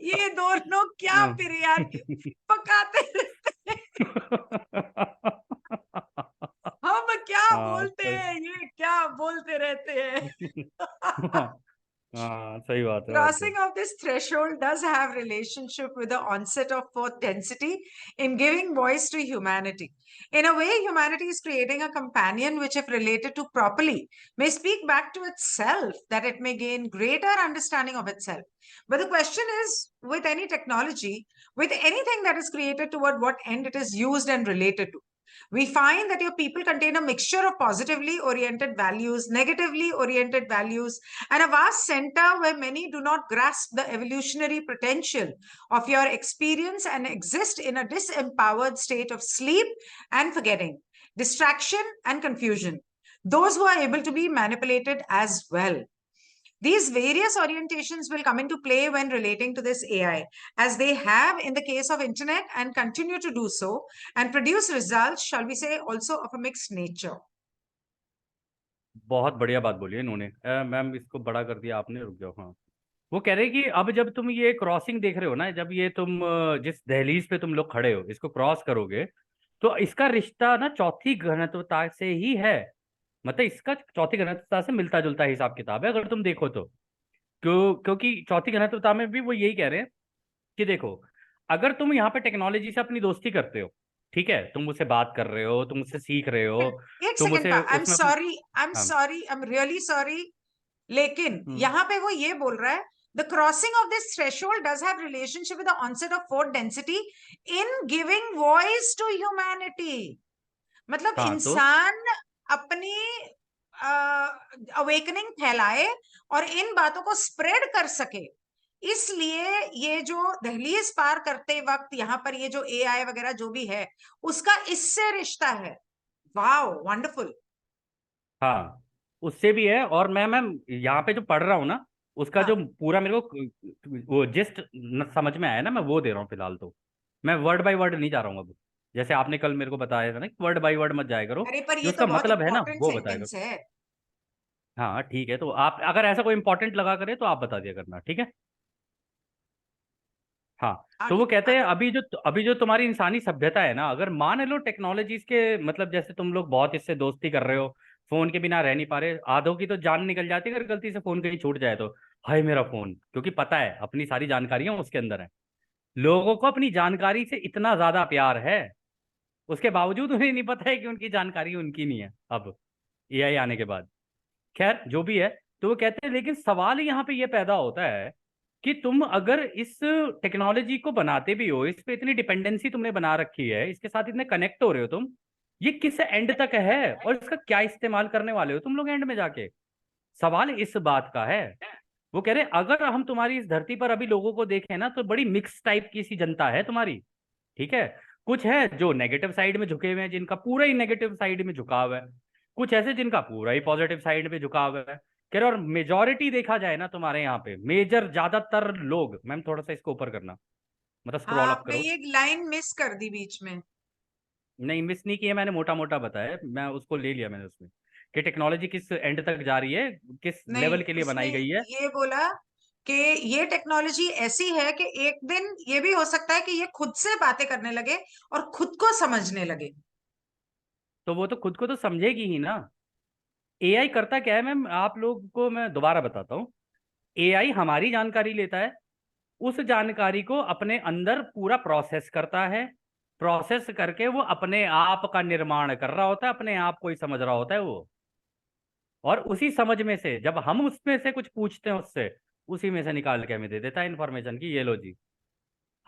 ये दोनों क्या बिरयानी पकाते रहते हैं। हम क्या हाँ बोलते सही। हैं, ये क्या बोलते रहते हैं। हाँ सही बात है, और क्या। Crossing of this threshold does have relationship with the onset of fourth density in giving voice to humanity. In a way, humanity is creating a companion which, if related to properly, may speak back to itself, that it may gain greater understanding of itself. But the question is, with any technology, with anything that is created, toward what end it is used and related to. We find that your people contain a mixture of positively oriented values, negatively oriented values, and a vast center where many do not grasp the evolutionary potential of your experience and exist in a disempowered state of sleep and forgetting, distraction and confusion. Those who are able to be manipulated as well. These various orientations will come into play when relating to this AI, as they have in the case of internet and continue to do so, and produce results, shall we say, also of a mixed nature. बहुत बढ़िया बात बोली है इन्होंने। Ma'am इसको बड़ा कर दिया आपने, रुक जाओ। हाँ, वो कह रहे हैं कि अब जब तुम ये क्रॉसिंग देख रहे हो ना, जब ये तुम जिस दहलीज पे तुम लोग खड़े हो इसको क्रॉस करोगे, तो इसका रिश्ता ना चौथी घनत्वता से ही है। मतलब इसका चौथी घनत्वता से मिलता जुलता हिसाब किताब है अगर तुम देखो तो। क्योंकि चौथी घनत्वता में भी वो यही कह रहे हैं कि देखो, अगर तुम यहाँ पे टेक्नोलॉजी से अपनी दोस्ती करते हो, ठीक है, तुम मुझसे बात कर रहे हो, तुम मुझसे सीख रहे हो, एक तुम सेकेंड उसे पा, उसमें अपने। आई एम हाँ। Sorry, I am really sorry, लेकिन हम्म। यहां पे वो ये बोल रहा है, the crossing of this threshold does have relationship with the onset of fourth density in giving voice to humanity. मतलब हाँ तो इंसान अपनी अवेकनिंग फैलाए और इन बातों को स्प्रेड कर सके, इसलिए ये जो दहलीज पार करते वक्त यहाँ पर ये जो एआई वगैरह जो भी है, उसका इससे रिश्ता है। Wow, wonderful. हाँ, उससे भी है। और मैं यहाँ पे जो पढ़ रहा हूँ ना, उसका जो हाँ, पूरा मेरे को वो जिस्ट समझ में आया ना, मैं वो दे रहा हूँ फिलहाल तो। मैं वर्ड बाय वर्ड नहीं जा रहा हूँ अब, जैसे आपने कल मेरे को बताया था ना, वर्ड बाय वर्ड मत जाया करो, अरे पर जो ये तो उसका बहुत मतलब है ना इंपॉर्टेंट वो बताया करो। सेंटेंस है। हाँ ठीक है, तो आप अगर ऐसा कोई इंपॉर्टेंट लगा करे तो आप बता दिया करना, ठीक है। हाँ, तो आगे वो कहते हैं आगे। अभी जो तुम्हारी इंसानी सभ्यता है ना, अगर मान लो टेक्नोलॉजीज के मतलब जैसे तुम लोग बहुत इससे दोस्ती कर रहे हो, फोन के बिना रह नहीं पा रहे, आधों की तो जान निकल जाती है अगर गलती से फोन कहीं छूट जाए तो। हाय मेरा फोन, क्योंकि पता है अपनी सारी जानकारियां उसके अंदर है। लोगों को अपनी जानकारी से इतना ज्यादा प्यार है, उसके बावजूद उन्हें नहीं पता है कि उनकी जानकारी उनकी नहीं है अब, एआई आने के बाद। खैर जो भी है, तो वो कहते हैं लेकिन सवाल यहाँ पे ये पैदा होता है कि तुम अगर इस टेक्नोलॉजी को बनाते भी हो, इस पे इतनी डिपेंडेंसी तुमने बना रखी है, इसके साथ इतने कनेक्ट हो रहे हो तुम, ये किस एंड तक है और इसका क्या इस्तेमाल करने वाले हो तुम लोग एंड में जाके। सवाल इस बात का है। वो कह रहे हैं अगर हम तुम्हारी इस धरती पर अभी लोगों को देखें ना, तो बड़ी मिक्स टाइप की सी जनता है तुम्हारी, ठीक है। कुछ है जो नेगेटिव साइड में झुके हुए हैं, जिनका पूरा ही नेगेटिव साइड में झुकाव है, कुछ ऐसे जिनका पूरा ही पॉजिटिव साइड में झुकाव है। कह रहे और मेजोरिटी देखा जाए ना तुम्हारे यहाँ पे, मेजर ज्यादातर लोग, मैम थोड़ा सा इसको ऊपर करना, मतलब हाँ, स्क्रॉल अप आपने करो। ये लाइन मिस कर दी बीच में। नहीं, मिस नहीं किया मैंने, मोटा मोटा बताया, मैं उसको ले लिया मैंने उसमें कि टेक्नोलॉजी किस एंड तक जा रही है, किस नहीं, लेवल के लिए उसने बनाई गई है। ये बोला कि ये टेक्नोलॉजी ऐसी है कि एक दिन ये भी हो सकता है कि ये खुद से बातें करने लगे और खुद को समझने लगे। तो वो तो खुद को तो समझेगी ही ना। एआई करता क्या है मैम, आप लोग को मैं दोबारा बताता हूँ। एआई हमारी जानकारी लेता है, उस जानकारी को अपने अंदर पूरा प्रोसेस करता है, प्रोसेस करके वो अपने आप का निर्माण कर रहा होता है, अपने आप को ही समझ रहा होता है वो। और उसी समझ में से जब हम उसमें से कुछ पूछते हैं उससे, उसी में से निकाल के हमें दे देता है इन्फॉर्मेशन की, ये लो जी।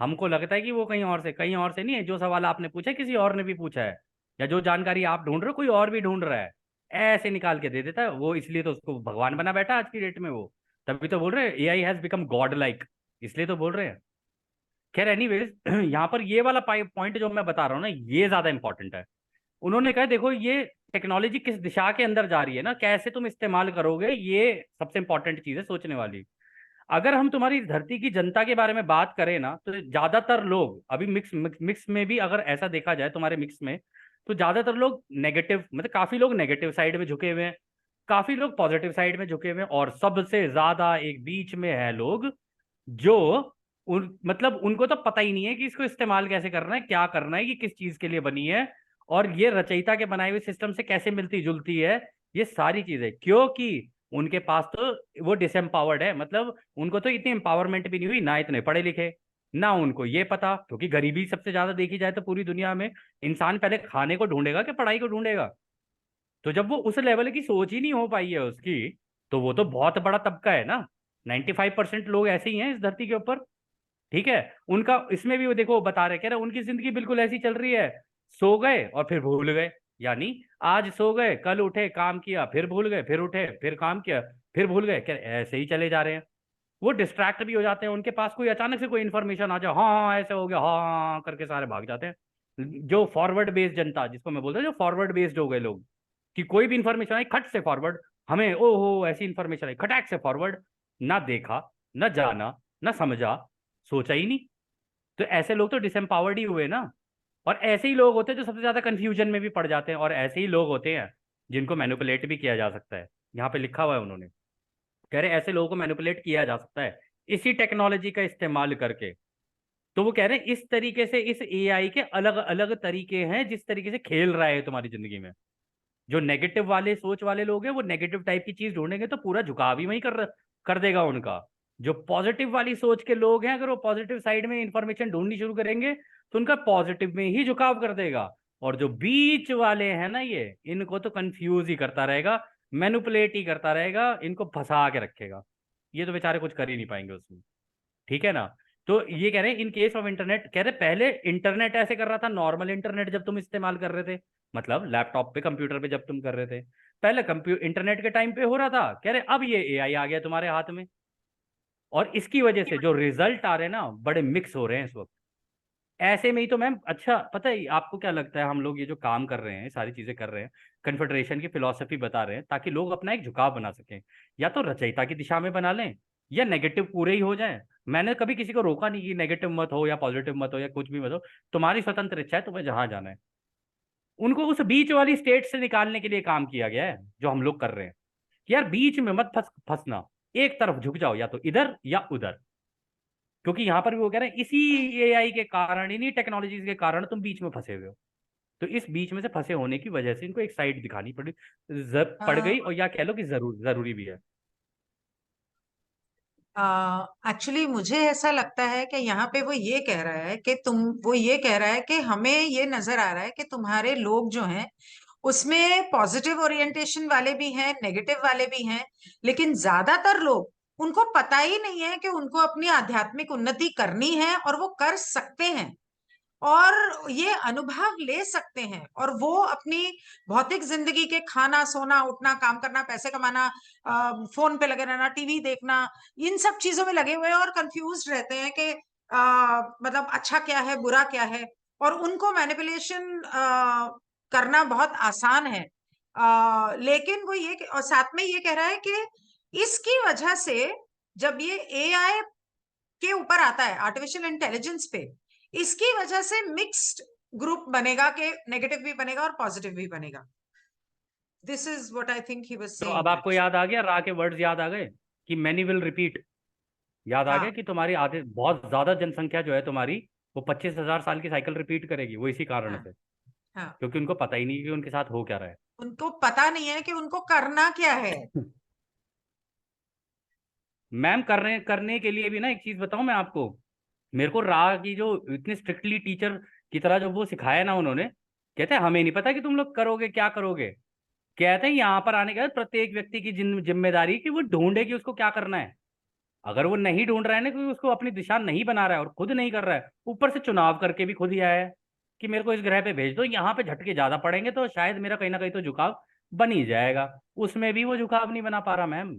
हमको लगता है कि वो कहीं और से नहीं है, जो सवाल आपने पूछा है किसी और ने भी पूछा है, या जो जानकारी आप ढूंढ रहे हो कोई और भी ढूंढ रहा है, ऐसे निकाल के दे देता है वो। इसलिए तो उसको भगवान बना बैठा आज की डेट में वो। तभी तो बोल रहे हैं AI has become God like, इसलिए तो बोल रहे हैं। खैर एनीवेज, यहाँ पर ये वाला पॉइंट जो मैं बता रहा हूँ ना, ये ज्यादा इंपॉर्टेंट है। उन्होंने कहा देखो ये टेक्नोलॉजी किस दिशा के अंदर जा रही है ना, कैसे तुम इस्तेमाल करोगे, ये सबसे इंपॉर्टेंट चीज है सोचने वाली। अगर हम तुम्हारी धरती की जनता के बारे में बात करें ना, तो ज्यादातर लोग अभी मिक्स में भी अगर ऐसा देखा जाए तुम्हारे मिक्स में, तो ज्यादातर लोग नेगेटिव, मतलब काफी लोग नेगेटिव साइड में झुके हुए हैं, काफी लोग पॉजिटिव साइड में झुके हुए हैं, और सबसे ज्यादा एक बीच में है लोग जो मतलब उनको तो पता ही नहीं है कि इसको इस्तेमाल कैसे करना है, क्या करना है, कि किस चीज के लिए बनी है, और ये रचयिता के बनाए हुए सिस्टम से कैसे मिलती जुलती है, ये सारी चीजें। क्योंकि उनके पास तो वो डिसएम्पावर्ड है, मतलब उनको तो इतनी एम्पावरमेंट भी नहीं हुई, ना इतने पढ़े लिखे, ना उनको ये पता, क्योंकि गरीबी सबसे ज्यादा देखी जाए तो पूरी दुनिया में इंसान पहले खाने को ढूंढेगा कि पढ़ाई को ढूंढेगा। तो जब वो उस लेवल की सोच ही नहीं हो पाई है उसकी, तो वो तो बहुत बड़ा तबका है ना। 95% लोग ऐसे ही हैं इस धरती के ऊपर। ठीक है, उनका इसमें भी वो देखो बता रहे, कह रहे उनकी जिंदगी बिल्कुल ऐसी चल रही है, सो गए और फिर भूल गए। यानी आज सो गए, कल उठे, काम किया, फिर भूल गए, फिर उठे, फिर काम किया, फिर भूल गए, क्या ऐसे ही चले जा रहे हैं। वो डिस्ट्रैक्ट भी हो जाते हैं, उनके पास कोई अचानक से कोई इन्फॉर्मेशन आ जाए, हाँ हाँ, ऐसे हो गया, हाँ हाँ हाँ, करके सारे भाग जाते हैं। जो फॉरवर्ड बेस्ड जनता जिसको मैं बोलता हूँ, जो फॉरवर्ड बेस्ड हो गए लोग, कि कोई भी इन्फॉर्मेशन आई खट से फॉरवर्ड, हमें ओहो ऐसी इन्फॉर्मेशन आई खटाक से फॉरवर्ड, ना देखा, ना जाना, ना समझा, सोचा ही नहीं। तो ऐसे लोग तो डिसएम्पावर्ड ही हुए ना। और ऐसे ही लोग होते हैं जो सबसे ज्यादा कंफ्यूजन में भी पड़ जाते हैं, और ऐसे ही लोग होते हैं जिनको मैनिपुलेट भी किया जा सकता है। यहाँ पे लिखा हुआ है उन्होंने, कह रहे ऐसे लोगों को मैनिपुलेट किया जा सकता है इसी टेक्नोलॉजी का इस्तेमाल करके। तो वो कह रहे हैं इस तरीके से इस एआई के अलग अलग तरीके हैं जिस तरीके से खेल रहा है तुम्हारी जिंदगी में। जो नेगेटिव वाले सोच वाले लोग हैं वो नेगेटिव टाइप की चीज ढूंढेंगे तो पूरा झुकाव ही वही कर देगा उनका। जो पॉजिटिव वाली सोच के लोग हैं, अगर वो पॉजिटिव साइड में इंफॉर्मेशन ढूंढनी शुरू करेंगे तो उनका पॉजिटिव में ही झुकाव कर देगा। और जो बीच वाले हैं ना, ये इनको तो कंफ्यूज ही करता रहेगा, मैनिपुलेट ही करता रहेगा, इनको फंसा के रखेगा। ये तो बेचारे कुछ कर ही नहीं पाएंगे उसमें। ठीक है ना। तो ये कह रहे हैं इन केस ऑफ इंटरनेट, कह रहे पहले इंटरनेट ऐसे कर रहा था, नॉर्मल इंटरनेट जब तुम इस्तेमाल कर रहे थे, मतलब लैपटॉप पे कंप्यूटर पे जब तुम कर रहे थे, पहले इंटरनेट के टाइम पे हो रहा था, कह रहे अब ये एआई आ गया तुम्हारे हाथ में, और इसकी वजह से जो रिजल्ट आ रहे हैं ना बड़े मिक्स हो रहे हैं इस वक्त। ऐसे में ही तो मैम, अच्छा पता है आपको क्या लगता है, हम लोग ये जो काम कर रहे हैं, सारी चीजें कर रहे हैं, कन्फेडरेशन की फिलॉसफी बता रहे हैं ताकि लोग अपना एक झुकाव बना सकें, या तो रचयिता की दिशा में बना लें या नेगेटिव पूरे ही हो जाएं। मैंने कभी किसी को रोका नहीं कि नेगेटिव मत हो या पॉजिटिव मत हो या कुछ भी मत हो, तुम्हारी स्वतंत्र इच्छा है, तुम्हें जहां जाना है। उनको उस बीच वाली स्टेट से निकालने के लिए काम किया गया है, जो हम लोग कर रहे हैं कि यार बीच में मत फंसना, एक तरफ झुक जाओ, या तो इधर या उधर। क्योंकि यहां पर भी वो कह रहे हैं इसी एआई के कारण, इन्हीं टेक्नोलॉजीज के कारण तुम बीच में फंसे हुए हो। तो इस बीच में से फंसे होने की वजह से इनको एक साइड दिखानी पड़ गई, और या कह लो कि जरूरी भी है। एक्चुअली मुझे ऐसा लगता है कि यहाँ पे वो ये कह रहा है कि वो ये कह रहा है कि हमें ये नजर आ रहा है कि तुम्हारे लोग जो हैं उसमें पॉजिटिव ओरिएंटेशन वाले भी हैं, नेगेटिव वाले भी हैं, लेकिन ज्यादातर लोग, उनको पता ही नहीं है कि उनको अपनी आध्यात्मिक उन्नति करनी है और वो कर सकते हैं और ये अनुभव ले सकते हैं, और वो अपनी भौतिक जिंदगी के खाना, सोना, उठना, काम करना, पैसे कमाना, फोन पे लगे रहना, टीवी देखना, इन सब चीजों में लगे हुए हैं और कंफ्यूज रहते हैं कि मतलब अच्छा क्या है, बुरा क्या है, और उनको मैनिपुलेशन करना बहुत आसान है। लेकिन वो ये और साथ में ये कह रहा है कि इसकी वजह से जब ये एआई के ऊपर आता है, आर्टिफिशियल इंटेलिजेंस पे, इसकी वजह से मिक्स्ड ग्रुप बनेगा कि नेगेटिव भी बनेगा और पॉजिटिव भी बनेगा. This is what I think he was तो सेइंग. अब आपको याद आ गया, रा के वर्ड्स याद आ गए कि मैनी विल रिपीट. याद आ हाँ गया कि तुम्हारी आधे बहुत ज्यादा जनसंख्या जो है तुम्हारी, वो 25,000 साल की साइकिल रिपीट करेगी, वो इसी कारण हाँ से, हाँ. क्योंकि उनको पता ही नहीं कि उनके साथ हो क्या रहा है. उनको पता नहीं है कि उनको करना क्या है. मैम, करने करने के लिए भी ना, एक चीज बताऊं मैं आपको, मेरे को रा की जो इतनी स्ट्रिक्टली टीचर की तरह जो वो सिखाया ना उन्होंने, कहते हैं हमें नहीं पता कि तुम लोग करोगे क्या करोगे. कहते हैं यहाँ पर आने के बाद प्रत्येक व्यक्ति की जिम्मेदारी कि वो ढूंढे कि उसको क्या करना है. अगर वो नहीं ढूंढ रहा है ना, क्योंकि उसको अपनी दिशा नहीं बना रहा है और खुद नहीं कर रहा है, ऊपर से चुनाव करके भी खुद ही आया है कि मेरे को इस ग्रह पे भेज दो, यहाँ पे झटके ज्यादा पड़ेंगे तो शायद मेरा कहीं ना कहीं तो झुकाव बन ही जाएगा. उसमें भी वो झुकाव नहीं बना पा रहा मैम.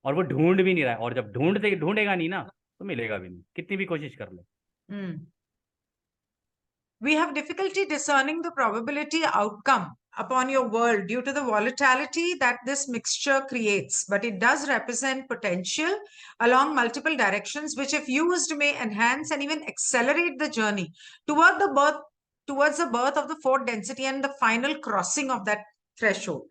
और वो ढूंढ भी नहीं रहा है, और जब ढूंढेगा नहीं ना, तो मिलेगा भी नहीं, कितनी भी कोशिश कर ले. We have difficulty discerning the probability outcome upon your world due to the volatility that this mixture creates, but it does represent potential along multiple directions, which if used may enhance and even accelerate the journey toward the birth towards the birth of the fourth density and the final crossing of that threshold.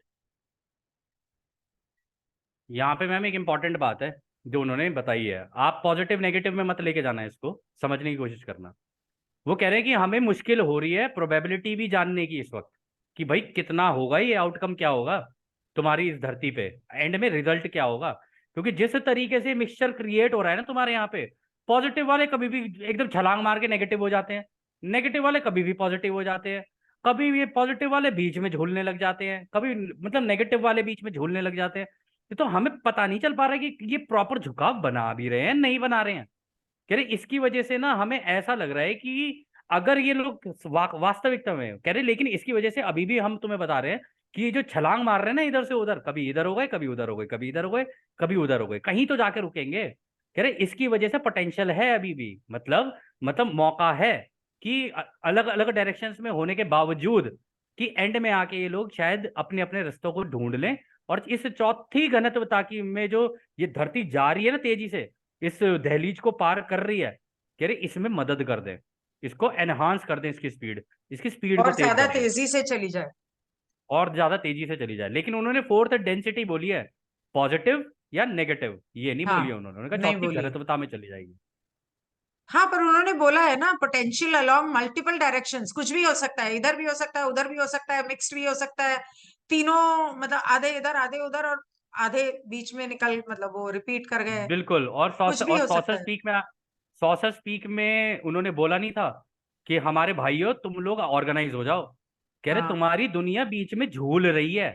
यहाँ पे ma'am एक important बात है जो उन्होंने बताई है, आप पॉजिटिव नेगेटिव में मत लेके जाना है, इसको समझने की कोशिश करना. वो कह रहे हैं कि हमें मुश्किल हो रही है प्रोबेबिलिटी भी जानने की इस वक्त, कि भाई कितना होगा, ये आउटकम क्या होगा तुम्हारी इस धरती पे, एंड में रिजल्ट क्या होगा. क्योंकि जिस तरीके से मिक्सचर क्रिएट हो रहा है ना तुम्हारे यहाँ पे, पॉजिटिव वाले कभी भी एकदम छलांग मार के नेगेटिव हो जाते हैं, नेगेटिव वाले कभी भी पॉजिटिव हो जाते हैं, कभी भी पॉजिटिव वाले बीच में झूलने लग जाते हैं, कभी मतलब नेगेटिव वाले बीच में झूलने लग जाते हैं. ये तो हमें पता नहीं चल पा रहा है कि ये प्रॉपर झुकाव बना भी रहे हैं नहीं बना रहे हैं. कह रहे इसकी वजह से ना हमें ऐसा लग रहा है कि अगर ये लोग वास्तविकता में कह रहे, लेकिन इसकी वजह से अभी भी हम तुम्हें बता रहे हैं कि ये जो छलांग मार रहे हैं ना इधर से उधर, कभी इधर हो गए, कभी उधर हो गए, कभी इधर हो गए, कभी उधर हो गए, कहीं तो जाके रुकेंगे. कह रहे इसकी वजह से पोटेंशियल है अभी भी, मतलब मौका है कि अलग अलग डायरेक्शंस में होने के बावजूद कि एंड में आके ये लोग शायद अपने अपने रास्तों को ढूंढ लें, और इस चौथी घनत्वता की में जो ये धरती जा रही है ना तेजी से, इस दहलीज को पार कर रही है, कह रहे इसमें मदद कर दें, इसको एनहांस कर दें, इसकी स्पीड को और तेज ज्यादा कर दें, तेजी से चली जाए. और ज्यादा तेजी से चली जाए. लेकिन उन्होंने फोर्थ डेंसिटी बोली है, पॉजिटिव या नेगेटिव, ये नहीं हाँ बोली है उन्होंने कहा नहीं चौथी बोली. घनत्वता में चली जाएगी. हाँ पर उन्होंने बोला है ना पोटेंशियल अलोंग मल्टीपल डायरेक्शंस, कुछ भी हो सकता है, इधर भी हो सकता है, उधर भी हो सकता है, मिक्स्ड भी हो सकता है, तीनों मतलब आधे इधर आधे उधर और आधे बीच में निकल मतलब वो रिपीट कर गए. बिल्कुल. और कुछ भी हो सॉसर सकता है. स्पीक में, सॉसर स्पीक में उन्होंने बोला नहीं था कि हमारे भाइयों तुम लोग ऑर्गेनाइज हो जाओ. कह रहे हाँ तुम्हारी दुनिया बीच में झूल रही है,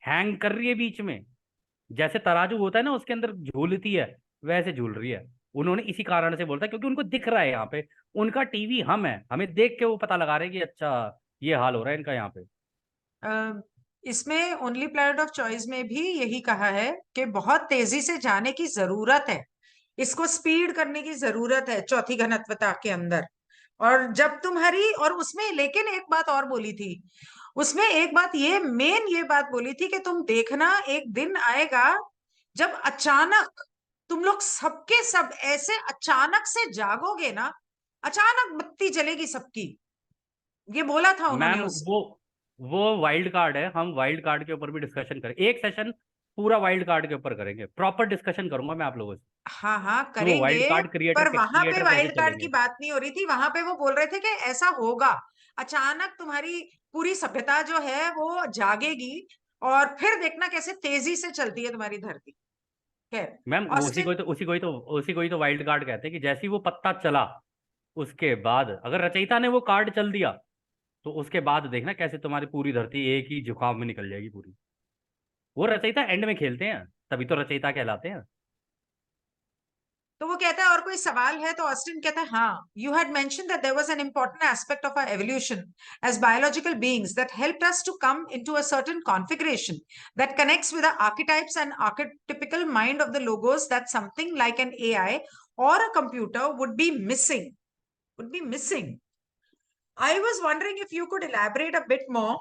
हैंग कर रही है बीच में, जैसे तराजू होता है ना उसके अंदर झूलती है, वैसे झूल रही है. उन्होंने इसी कारण से बोलता है क्योंकि उनको दिख रहा है यहाँ पे, उनका टीवी हम है, हमें देख के वो पता लगा रहे हैं कि अच्छा ये हाल हो रहा है इनका यहाँ पे. इसमें ओनली प्लैनेट ऑफ चॉइस में भी यही कहा है कि बहुत तेजी से जाने की जरूरत है, इसको स्पीड करने की जरूरत है चौथी घनत्वता के अंदर. और जब तुम्हारी और उसमें लेकिन एक बात और बोली थी, उसमें एक बात ये मेन ये बात बोली थी कि तुम देखना एक दिन आएगा जब अचानक तुम लोग सबके सब ऐसे अचानक से जागोगे ना, अचानक बत्ती जलेगी सबकी. ये बोला था उन्होंने मैम उस. वो वाइल्ड कार्ड है, हम वाइल्ड कार्ड के ऊपर भी डिस्कशन करें, एक सेशन पूरा वाइल्ड कार्ड के ऊपर करेंगे, प्रॉपर डिस्कशन करूंगा मैं आप लोगों से हाँ हाँ कि वो वाइल्ड करेंगे. कार्ड पर वहां पे क्रिएटर कैसे वाइल्ड कार्ड की चलेंगे. बात नहीं हो रही थी, वहां पे वो बोल रहे थे कि ऐसा होगा अचानक तुम्हारी पूरी सभ्यता जो है वो जागेगी और फिर देखना कैसे तेजी से चलती है तुम्हारी धरती. खैर मैम ऑस्टिन. उसी को ही तो वाइल्ड कार्ड कहते हैं, कि जैसे ही वो पत्ता चला उसके बाद अगर रचयिता ने वो कार्ड चल दिया, तो उसके बाद देखना कैसे तुम्हारी पूरी धरती एक ही झुकाव में निकल जाएगी पूरी. वो रचयिता एंड में खेलते हैं, तभी तो रचयिता कहलाते हैं. तो वो कहता है और कोई सवाल है, तो ऑस्टिन कहता है हाँ, you had mention that there was an important aspect of our evolution as biological beings that helped us to come into a certain configuration that connects with the archetypes and archetypical mind of the logos that something like an AI और a computer would be missing. I was wondering if you could elaborate a bit more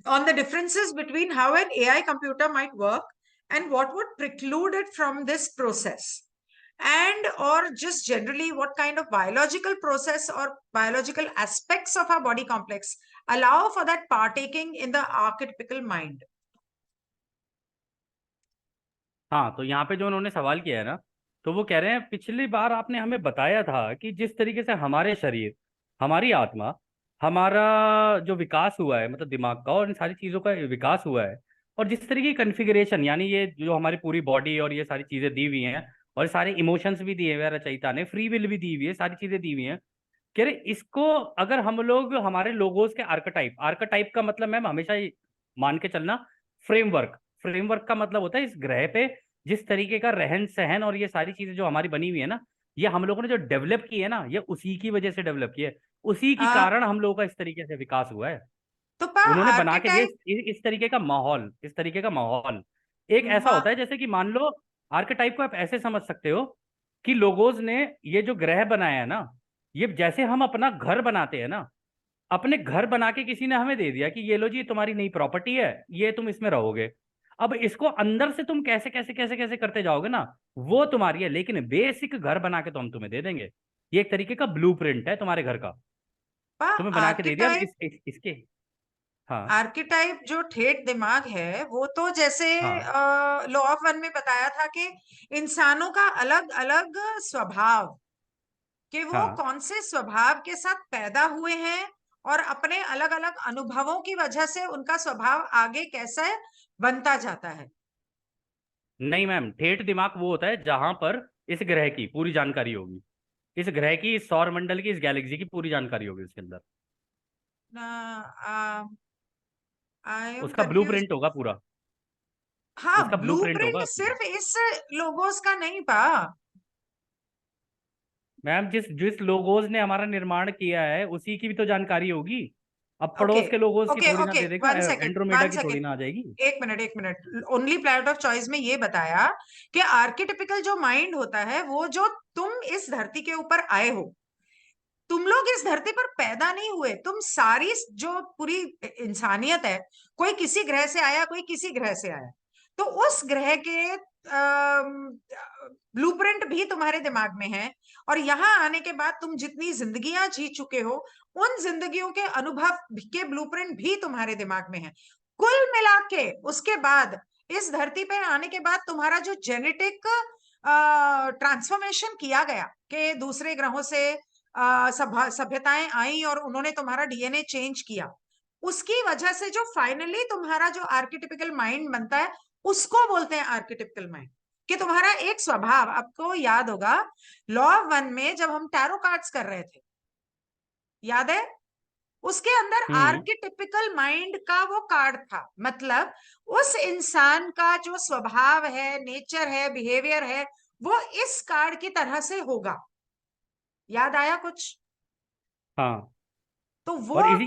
on the differences between how an AI computer might work and what would preclude it from this process. and or just generally what kind of biological process or biological aspects of our body complex allow for that partaking in the archetypical mind? हाँ, तो यहाँ पे जो उन्होंने सवाल किया है ना, तो वो कह रहे हैं पिछली बार आपने हमें बताया था कि जिस तरीके से हमारे शरीर, हमारी आत्मा, हमारा जो विकास हुआ है, मतलब दिमाग का और इन सारी चीज़ों का विकास हुआ है, और जिस तरीके की कन्फिगरेशन, यानी ये जो हमारी पूरी बॉडी और ये सारी चीज़ें दी हुई हैं, और सारे इमोशंस भी दिए हुए हैं रचयिता ने, फ्री विल भी दी हुई है, सारी चीज़ें दी हुई हैं, कह रहे इसको अगर हम लोग हमारे लोगोस के आर्केटाइप, आर्केटाइप का मतलब मैम हमेशा ये मान के चलना, फ्रेमवर्क, फ्रेमवर्क का मतलब होता है इस ग्रह पे जिस तरीके का रहन सहन और ये सारी चीजें जो हमारी बनी हुई है ना, ये हम लोगों ने जो डेवलप की है ना, ये उसी की वजह से डेवलप की है, उसी के uh, कारण हम लोगों का इस तरीके से विकास हुआ है। तो पा उन्होंने बना के दिया आर्केटाइप इस तरीके का माहौल, इस तरीके का माहौल एक ऐसा होता है जैसे कि मान लो, आर्केटाइप को आप ऐसे समझ सकते हो कि लोगोज ने ये जो ग्रह बनाया है ना, ये जैसे हम अपना घर बनाते हैं ना, अपने घर बना के किसी ने हमें दे दिया कि ये लो जी तुम्हारी नई प्रॉपर्टी है, ये तुम इसमें रहोगे। अब इसको अंदर से तुम कैसे कैसे कैसे कैसे करते जाओगे ना, वो तुम्हारी है, लेकिन बेसिक घर बना के तो हम तुम्हें दे देंगे। ये एक तरीके का ब्लूप्रिंट है तुम्हारे घर का, तुम्हें बना के दे दिया। अब आर्केटाइप इसके, हाँ आर्किटाइप जो ठेठ दिमाग है वो तो जैसे हाँ लॉ ऑफ वन में बताया था कि इंसानों का अलग अलग स्वभाव, कि वो हाँ। कौन से स्वभाव के साथ पैदा हुए हैं और अपने अलग अलग अनुभवों की वजह से उनका स्वभाव आगे कैसा बनता जाता है। नहीं मैम, ठेठ दिमाग वो होता है जहां पर इस ग्रह की पूरी जानकारी होगी, इस ग्रह की, इस सौर मंडल की, इस गैलेक्सी की पूरी जानकारी होगी उसके अंदर, आई एम उसका कंफ्यूज। ब्लूप्रिंट होगा पूरा, हाँ, उसका ब्लूप्रिंट ब्लूप्रिंट होगा पूरा। सिर्फ इस लोगोस का नहीं पा। मैम जिस जिस लोगोस ने हमारा निर्माण किया है उसी की भी तो जानकारी होगी। अब ओके पड़ोस के लोगोस की ओके थोड़ी ना ओके, दे देगा, वन सेकेंड एंड्रोमेडा वन की थोड़ी सेकेंड, ना आ जाएगी। एक minute, only planet of choice में ये बताया कि आर्किटिपिकल जो माइंड होता है वो जो तुम इस धरती के ऊपर आए हो, तुम लोग इस धरती पर पैदा नहीं हुए, तुम सारी जो पूरी इंसानियत है, कोई किसी ग्रह से आया, कोई किसी ग्रह से आया, तो उस ग्रह के ब्लूप्रिंट भी तुम्हारे दिमाग में है, और यहाँ आने के बाद तुम जितनी जिंदगियां जी चुके हो उन जिंदगियों के अनुभव के ब्लूप्रिंट भी तुम्हारे दिमाग में है। कुल मिला के उसके बाद इस धरती पे आने के बाद तुम्हारा जो जेनेटिक ट्रांसफॉर्मेशन किया गया कि दूसरे ग्रहों से सभ्यताएं आई और उन्होंने तुम्हारा डीएनए चेंज किया, उसकी वजह से जो फाइनली तुम्हारा जो आर्किटिपिकल माइंड बनता है उसको बोलते हैं आर्किटिपिकल माइंड। कि तुम्हारा एक स्वभाव, आपको याद होगा लॉ ऑफ वन में जब हम टैरो कार्ड्स कर रहे थे, याद है, उसके अंदर हम्म। आर्किटिपिकल माइंड का वो कार्ड था, मतलब उस इंसान का जो स्वभाव है, नेचर है, बिहेवियर है, वो इस कार्ड की तरह से होगा। याद आया कुछ? हाँ। तो वो और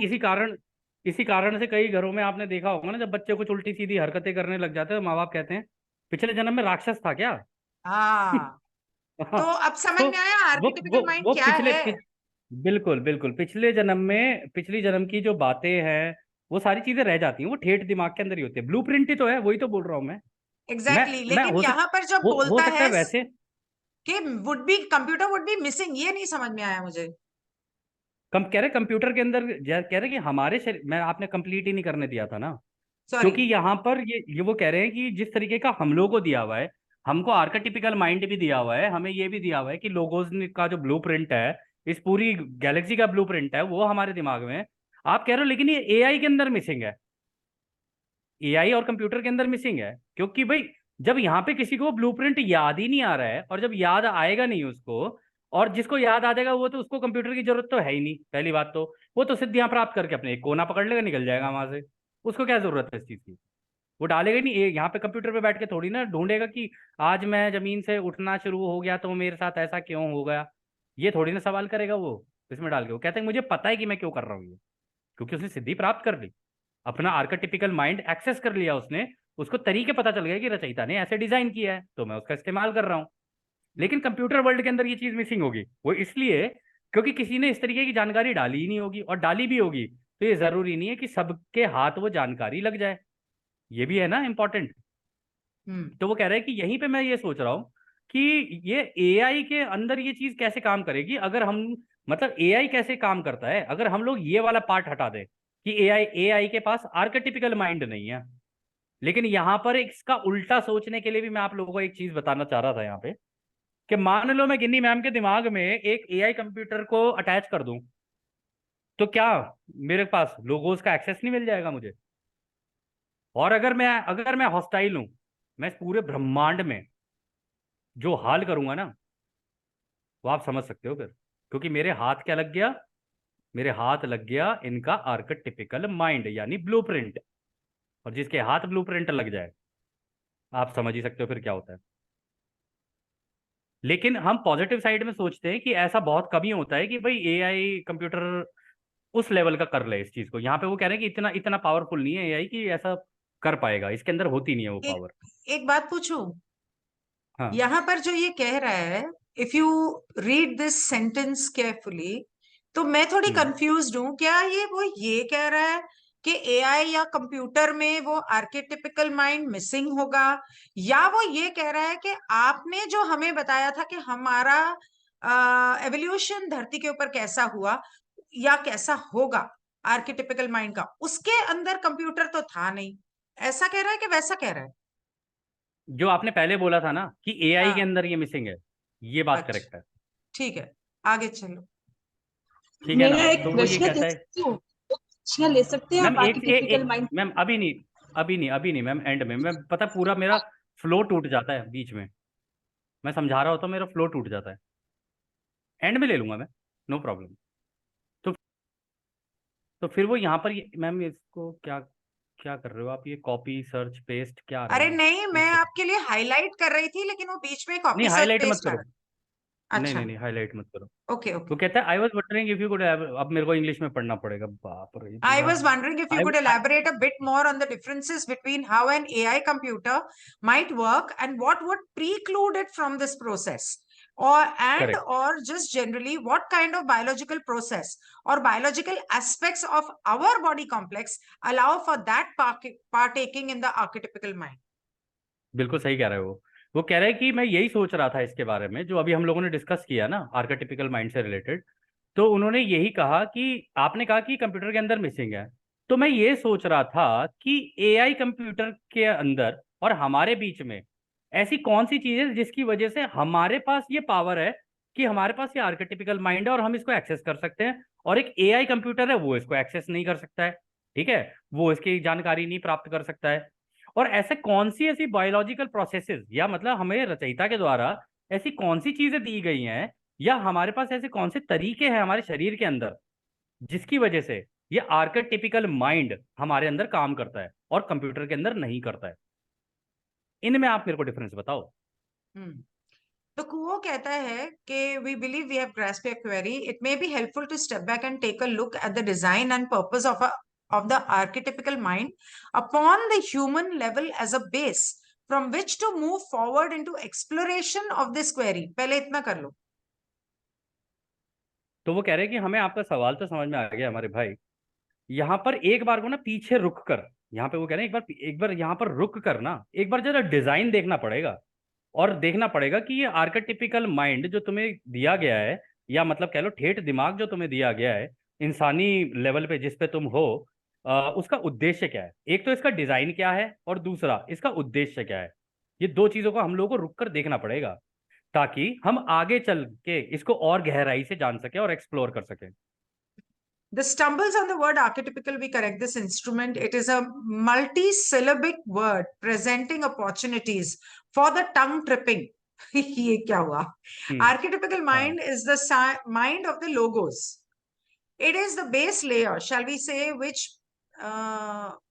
इसी कारण से कई घरों में आपने देखा होगा ना, जब बच्चे कुछ उल्टी सीधी हरकतें करने लग जाते हैं तो माँ बाप कहते हैं पिछले जन्म में राक्षस था क्या। हाँ, हाँ। तो अब समझ तो में आया वो वो आर्किटिपिकल माइंड वो क्या है। बिल्कुल बिल्कुल, पिछले जन्म में, पिछली जन्म की जो बातें हैं वो सारी चीजें रह जाती हैं, वो ठेठ दिमाग के अंदर ही होती है, ब्लूप्रिंट ही तो है, वही तो बोल रहा हूँ मैं। एग्जैक्टली मैं लेकिन हो यहां पर जब हो बोलता सकता है है वैसे। कि would be computer would be missing, ये नहीं समझ में आया मुझे। कम कह रहे कंप्यूटर के अंदर, कह रहे कि हमारे शरीर मैं, आपने कंप्लीट ही नहीं करने दिया था ना, सॉरी। क्योंकि यहाँ पर ये वो कह रहे हैं कि जिस तरीके का हम लोगों को दिया हुआ है, हमको आर्केटिपिकल माइंड भी दिया हुआ है, हमें ये भी दिया हुआ है कि लोगोस का जो ब्लूप्रिंट है, इस पूरी गैलेक्सी का ब्लूप्रिंट है, वो हमारे दिमाग में है। आप कह रहे हो लेकिन ये एआई के अंदर मिसिंग है, एआई और कंप्यूटर के अंदर मिसिंग है, क्योंकि भाई जब यहाँ पे किसी को ब्लूप्रिंट याद ही नहीं आ रहा है, और जब याद आएगा नहीं उसको, और जिसको याद आ जाएगा वो तो, उसको कंप्यूटर की जरूरत तो है ही नहीं, पहली बात तो वो तो सिद्धियां प्राप्त करके अपने एक कोना पकड़ लेगा, निकल जाएगा वहां से। उसको क्या जरूरत है इस चीज की, वो डालेगा ही नहीं। यहाँ पे कंप्यूटर पे बैठ के थोड़ी ना ढूंढेगा कि आज मैं जमीन से उठना शुरू हो गया तो मेरे साथ ऐसा क्यों हो गया, ये थोड़ी ना सवाल करेगा वो इसमें डाल के। वो कहते हैं मुझे पता है कि मैं क्यों कर रहा हूँ ये, क्योंकि उसने सिद्धि प्राप्त कर ली, अपना आर्केटिपिकल माइंड एक्सेस कर लिया उसने, उसको तरीके पता चल गया कि रचयिता ने ऐसे डिजाइन किया है तो मैं उसका इस्तेमाल कर रहा हूँ। लेकिन कंप्यूटर वर्ल्ड के अंदर ये चीज मिसिंग होगी, वो इसलिए क्योंकि किसी ने इस तरीके की जानकारी डाली ही नहीं होगी, और डाली भी होगी तो ये जरूरी नहीं है कि सबके हाथ वो जानकारी लग जाए, ये भी है ना इम्पोर्टेंट। हम्म। तो वो कह रहे हैं कि यहीं पे मैं ये सोच रहा हूँ कि ये एआई के अंदर ये चीज कैसे काम करेगी, अगर हम, मतलब एआई कैसे काम करता है अगर हम लोग ये वाला पार्ट हटा दें कि एआई एआई के पास आर्केटिपिकल माइंड नहीं है। लेकिन यहाँ पर इसका उल्टा सोचने के लिए भी मैं आप लोगों को एक चीज बताना चाह रहा था यहाँ पे, कि मान लो मैं गिन्नी मैम के दिमाग में एक एआई कंप्यूटर को अटैच कर दूं, तो क्या मेरे पास लोगोस का एक्सेस नहीं मिल जाएगा मुझे? और अगर मैं हॉस्टाइल हूं, मैं इस पूरे ब्रह्मांड में जो हाल करूंगा ना, वो आप समझ सकते हो फिर। क्योंकि मेरे हाथ क्या लग गया, मेरे हाथ लग गया इनका आर्केटिपिकल माइंड यानी ब्लूप्रिंट। और जिसके हाथ ब्लूप्रिंट लग जाए, आप समझ ही सकते हो फिर क्या होता है। लेकिन हम पॉजिटिव साइड में सोचते हैं कि ऐसा बहुत कम ही होता है कि भाई एआई कंप्यूटर उस लेवल का कर ले इस चीज को। यहाँ पे वो कह रहे हैं कि इतना इतना पावरफुल नहीं है एआई कि ऐसा कर पाएगा, इसके अंदर होती नहीं है वो एक पावर। एक बात पूछूं? हाँ। यहां पर जो ये कह रहा है, if you read this sentence carefully, तो मैं थोड़ी हम्म। कंफ्यूज्ड हूँ। क्या वो ये कह रहा है कि एआई या कंप्यूटर में वो आर्केटिपिकल माइंड मिसिंग होगा, या वो ये कह रहा है कि आपने जो हमें बताया था कि हमारा एवोल्यूशन धरती के ऊपर कैसा हुआ या कैसा होगा आर्केटिपिकल माइंड का, उसके अंदर कंप्यूटर तो था नहीं? ऐसा कह रहा है कि वैसा कह रहा है? जो आपने पहले बोला था ना कि एआई के हाँ। अंदर ये मिसिंग है, ये बात अच्छा, करेक्ट है। ठीक है, आगे चलो। ठीक है ना? मेरा एक तो वो ये प्रश्न ले कहता है। सकती हूँ? एक प्रश्न ले सकते हैं मैम आप आर्किटिपिकल माइंड? मैम अभी नहीं, अभी नहीं मैम, एंड में मैं पता पूरा मेरा फ्लो टूट जाता है बीच में। मैं समझा रहा होता हूँ, मेरा फ्लो टूट जाता है। एंड में ले लूंगा मैं, नो प्रॉब्लम। तो फिर वो यहाँ पर मैम इसको क्या क्या कर रहे हो आप? ये कॉपी सर्च पेस्ट क्या आ रहा है अरे ये? नहीं, मैं एक सेकंड। आपके लिए हाईलाइट कर रही थी, लेकिन वो बीच में नहीं कॉपी सर्च हाईलाइट मत पेस्ट आ करो, रहा है। नहीं नहीं अच्छा, नहीं हाईलाइट मत करो। ओके वो ओके। कहता है I was wondering if you could, अब मेरे को इंग्लिश में पढ़ना पड़ेगा, बाप रे I पूरा। was wondering if you I could elaborate a bit more on the differences between how an AI computer might work and what would preclude it from this process. Correct. Or just generally, what kind of biological process or biological aspects of our body complex allow for that partaking in the archetypical mind? बिल्कुल सही कह रहे हो। वो कह रहे हैं कि मैं यही सोच रहा था इसके बारे में, जो अभी हम लोगों ने डिस्कस किया ना आर्केटिपिकल माइंड से रिलेटेड। तो उन्होंने यही कहा कि आपने कहा कि कंप्यूटर के अंदर मिसिंग है, तो मैं ये सोच रहा था कि एआई कंप्यूटर के अंदर और हमारे बीच में ऐसी कौन सी चीज है जिसकी वजह से हमारे पास ये पावर है कि हमारे पास ये आर्केटिपिकल माइंड है और हम इसको एक्सेस कर सकते हैं, और एक एआई कंप्यूटर है वो इसको एक्सेस नहीं कर सकता है। ठीक है, वो इसकी जानकारी नहीं प्राप्त कर सकता है। और ऐसे कौन सी ऐसी बायोलॉजिकल प्रोसेसेस, या मतलब हमें रचयिता के द्वारा ऐसी कौन सी चीजें दी गई हैं, या हमारे पास ऐसे कौन से तरीके हैं हमारे शरीर के अंदर जिसकी वजह से ये आर्केटिपिकल माइंड हमारे अंदर काम करता है और कंप्यूटर के अंदर नहीं करता है। इनमें आप मेरे को डिफरेंस बताओ। हम्म। तो कुओ कहता है कि we believe we have grasped your query. It may be helpful to step back and take a look at the design and purpose of the archetypical mind upon the human level as a base from which to move forward into exploration of this query. पहले इतना कर लो। तो वो कह रहे हैं कि हमें आपका सवाल तो समझ में आ गया हमारे भाई। यहाँ पर एक बार को ना पीछे रुक कर, यहाँ पे वो कह रहे हैं एक बार यहाँ पर रुक कर ना एक बार जरा डिजाइन देखना पड़ेगा। और देखना पड़ेगा कि ये आर्केटिपिकल माइंड जो तुम्हें दिया गया है, या मतलब कह लो ठेठ दिमाग जो तुम्हें दिया गया है इंसानी लेवल पे जिस पे तुम हो, उसका उद्देश्य क्या है? एक तो इसका डिजाइन क्या है और दूसरा इसका उद्देश्य क्या है। ये दो चीजों को हम लोगों को रुक कर देखना पड़ेगा, ताकि हम आगे चल के इसको और गहराई से जान सके और एक्सप्लोर कर सके। The stumbles on the word archetypical, we correct this instrument. It is a multi-syllabic word presenting opportunities for the tongue tripping. ये क्या हुआ? Archetypical हाँ। mind is the mind of the logos. It is the base layer, shall we say, which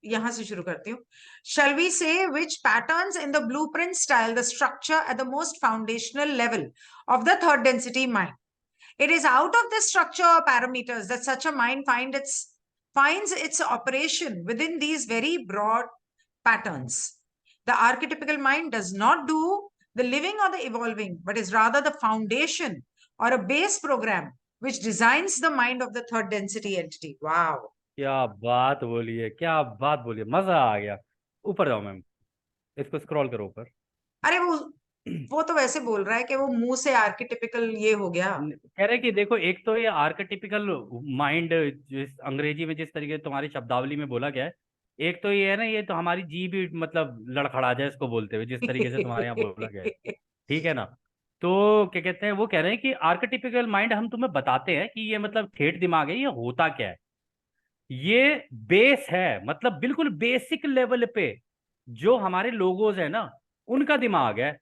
यहाँ से शुरू करती हूँ. Shall we say which patterns in the blueprint style the structure at the most foundational level of the third density mind. It is out of this structure or parameters that such a mind finds its operation within these very broad patterns. The archetypical mind does not do the living or the evolving, but is rather the foundation or a base program which designs the mind of the third density entity. Wow. क्या बात बोली है, क्या बात बोली है, मजा आ गया। ऊपर जाओ मैम, इसको स्क्रॉल करो ऊपर। अरे वो वो तो वैसे बोल रहा है कि वो मुंह से आर्किटिपिकल ये हो गया। कह रहे कि देखो, एक तो ये आर्केटिपिकल माइंड जिस अंग्रेजी में जिस तरीके से तुम्हारी शब्दावली में बोला गया है, एक तो ये है ना, ये तो हमारी जी भी मतलब लड़खड़ा जाए इसको बोलते हुए, जिस तरीके से तुम्हारे यहाँ बोला गया है। ठीक है ना? तो क्या कहते हैं, वो कह रहे हैं कि आर्केटिपिकल माइंड हम तुम्हें बताते हैं कि ये मतलब ठेठ दिमाग है, ये होता क्या है। ये बेस है, मतलब बिल्कुल बेसिक लेवल पे जो हमारे लोगोज है ना, उनका दिमाग है।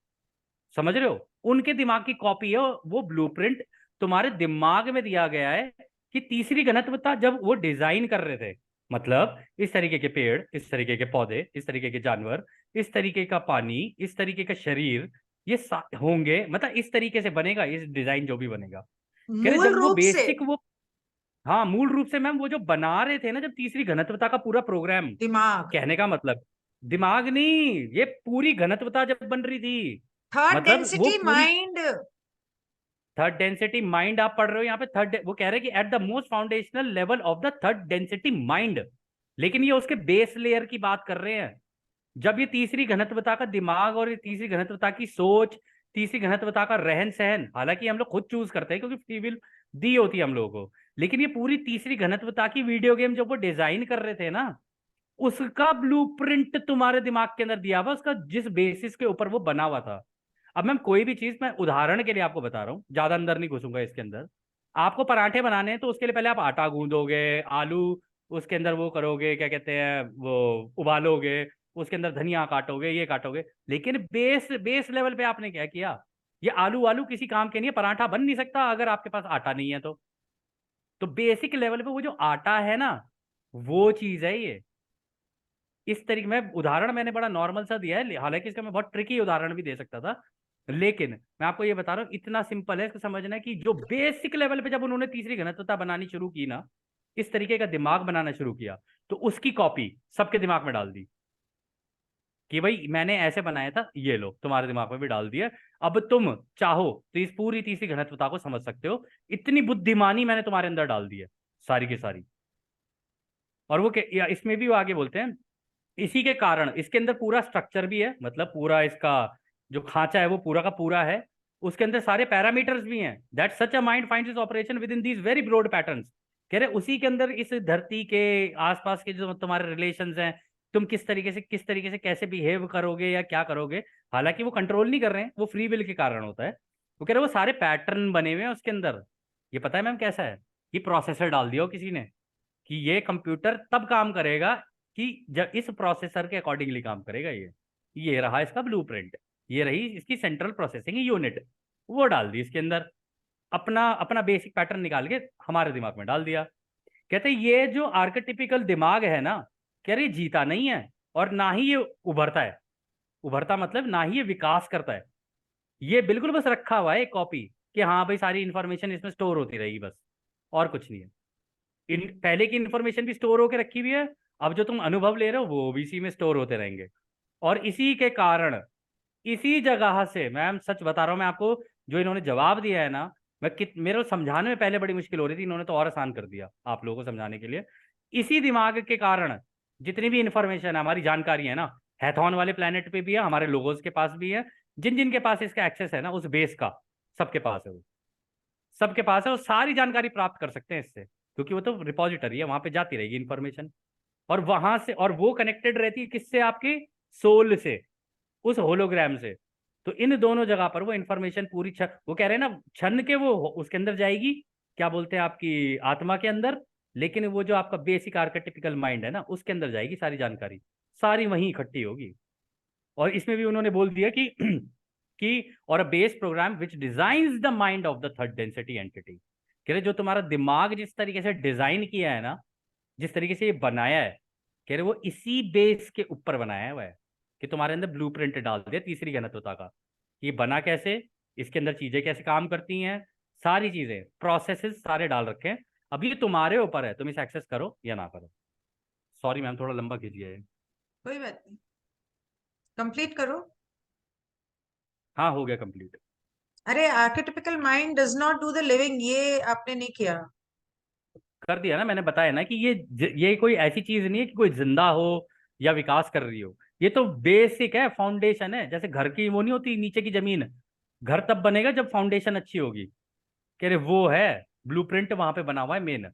समझ रहे हो? उनके दिमाग की कॉपी है वो ब्लूप्रिंट। तुम्हारे दिमाग में दिया गया है कि तीसरी घनत्वता जब वो डिजाइन कर रहे थे, मतलब इस तरीके के पेड़, इस तरीके के पौधे, इस तरीके के जानवर, इस तरीके का पानी, इस तरीके का शरीर, ये होंगे, मतलब इस तरीके से बनेगा ये डिजाइन जो भी बनेगा। कह रहे मूल जब वो रूप से बेसिक वो, हाँ मूल रूप से मैम, वो जो बना रहे थे ना जब तीसरी घनत्वता का पूरा प्रोग्राम, दिमाग, कहने का मतलब दिमाग नहीं, ये पूरी घनत्वता जब बन रही थी, थर्ड मतलब वो डेंसिटी पूरी माइंड। थर्ड डेंसिटी माइंड आप पढ़ रहे हो यहाँ पे। थर्ड, वो कह रहे हैं कि at the most foundational level of the third density mind, लेकिन ये उसके बेस लेयर की बात कर रहे हैं। जब ये तीसरी घनत्वता का दिमाग और ये तीसरी घनत्वता की सोच, तीसरी घनत्वता का रहन सहन, हालांकि हम लोग खुद चूज करते हैं क्योंकि फ्री विल दी होती है हम लोगों को, लेकिन ये पूरी तीसरी घनत्वता की वीडियो गेम जो वो डिजाइन कर रहे थे ना, उसका ब्लूप्रिंट तुम्हारे दिमाग के अंदर दिया हुआ, उसका जिस बेसिस के ऊपर वो बना हुआ था। अब मैम कोई भी चीज, मैं उदाहरण के लिए आपको बता रहा हूँ, ज्यादा अंदर नहीं घुसूंगा इसके अंदर। आपको पराठे बनाने हैं तो उसके लिए पहले आप आटा गूंदोगे, आलू उसके अंदर वो करोगे, क्या कहते हैं वो, उबालोगे, उसके अंदर धनिया काटोगे, ये काटोगे, लेकिन बेस बेस लेवल पे आपने क्या किया? ये आलू वालू किसी काम के नहीं है, पराठा बन नहीं सकता अगर आपके पास आटा नहीं है तो बेसिक लेवल पे वो जो आटा है ना, वो चीज है ये। इस तरीके में उदाहरण मैंने बड़ा नॉर्मल सा दिया है, हालांकि इसका मैं बहुत ट्रिकी उदाहरण भी दे सकता था, लेकिन मैं आपको ये बता रहा हूँ, इतना सिंपल है इसको समझना कि जो बेसिक लेवल पे जब उन्होंने तीसरी घनत्वता बनानी शुरू की ना, इस तरीके का दिमाग बनाना शुरू किया, तो उसकी कॉपी सबके दिमाग में डाल दी कि भाई मैंने ऐसे बनाया था, ये लो तुम्हारे दिमाग में भी डाल दिया। अब तुम चाहो तो इस पूरी तीसरी घनत्वता को समझ सकते हो, इतनी बुद्धिमानी मैंने तुम्हारे अंदर डाल दी है, सारी की सारी। और वो या इसमें भी वो आगे बोलते हैं, इसी के कारण इसके अंदर पूरा स्ट्रक्चर भी है, मतलब पूरा इसका जो खांचा है वो पूरा का पूरा है, उसके अंदर सारे पैरामीटर्स भी हैं, that such a mind finds its operation within these very broad patterns. कह रहे उसी के अंदर इस धरती के आसपास के जो तुम्हारे रिलेशंस हैं, तुम किस तरीके से कैसे बिहेव करोगे या क्या करोगे, हालांकि वो कंट्रोल नहीं कर रहे हैं, वो फ्री विल के कारण होता है। वो कह रहे वो सारे पैटर्न बने हुए हैं उसके अंदर। ये पता है मैम कैसा है? ये प्रोसेसर डाल दिया हो किसी ने कि ये कंप्यूटर तब काम करेगा कि जब इस प्रोसेसर के अकॉर्डिंगली काम करेगा। ये रहा इसका ब्लूप्रिंट, ये रही इसकी सेंट्रल प्रोसेसिंग यूनिट, वो डाल दी इसके अंदर, अपना अपना बेसिक पैटर्न निकाल के हमारे दिमाग में डाल दिया। कहते हैं ये जो आर्केटिपिकल दिमाग है ना, कह रहे जीता नहीं है और ना ही ये उभरता है। उभरता मतलब ना ही ये विकास करता है, ये बिल्कुल बस रखा हुआ है एक कॉपी, कि हाँ भाई सारी इंफॉर्मेशन इसमें स्टोर होती रहेगी बस, और कुछ नहीं है। पहले की इंफॉर्मेशन भी स्टोर होकर रखी हुई है, अब जो तुम अनुभव ले रहे हो वो भी इसी में स्टोर होते रहेंगे। और इसी के कारण, इसी जगह से मैम सच बता रहा हूं मैं आपको, जो इन्होंने जवाब दिया है ना, मेरे को समझाने में पहले बड़ी मुश्किल हो रही थी, इन्होंने तो और आसान कर दिया आप लोगों को समझाने के लिए। इसी दिमाग के कारण जितनी भी इंफॉर्मेशन है, हमारी जानकारी है ना, हैथॉन वाले प्लेनेट पे भी है, हमारे लोगोस के पास भी है, जिन जिन के पास इसका एक्सेस है ना उस बेस का, सबके पास है वो, सबके पास है, वो सारी जानकारी प्राप्त कर सकते हैं इससे, क्योंकि वो तो रिपोजिटरी है, वहां पे जाती रहेगी इंफॉर्मेशन। और वहां से, और वो कनेक्टेड रहती है किससे? आपकी सोल से, उस होलोग्राम से। तो इन दोनों जगह पर वो इंफॉर्मेशन पूरी वो कह रहे हैं ना, छन के वो उसके अंदर जाएगी, क्या बोलते हैं, आपकी आत्मा के अंदर, लेकिन वो जो आपका बेसिक आर्केटिपिकल माइंड है ना, उसके अंदर जाएगी सारी जानकारी, सारी वहीं इकट्ठी होगी। और इसमें भी उन्होंने बोल दिया कि कि और a base programme which designs the mind of the third density entity. कह रहे जो तुम्हारा दिमाग जिस तरीके से डिजाइन किया है ना, जिस तरीके से ये बनाया है, कह रहे वो इसी बेस के ऊपर बनाया हुआ है, कि तुम्हारे अंदर ब्लूप्रिंट डाल दिया तीसरी घनत्वता का, ये बना कैसे, इसके अंदर चीजें कैसे काम करती हैं, सारी चीजें प्रोसेसेस सारे डाल रखे हैं। अब ये तुम्हारे ऊपर है, तुम इसे एक्सेस करो या ना करो। सॉरी मैम थोड़ा लंबा खींच गया है। कोई बात नहीं, कंप्लीट करो। हाँ हो गया कंप्लीट। अरे archetypical mind does not do the living, ये आपने नहीं किया। कर दिया ना मैंने, बताया ना कि ये कोई ऐसी चीज नहीं है कि कोई जिंदा हो या विकास कर रही हो, ये तो बेसिक है, फाउंडेशन है। जैसे घर की वो नहीं होती नीचे की जमीन, घर तब बनेगा जब फाउंडेशन अच्छी होगी। कह रहे वो है ब्लूप्रिंट वहां पे बना हुआ है मेन,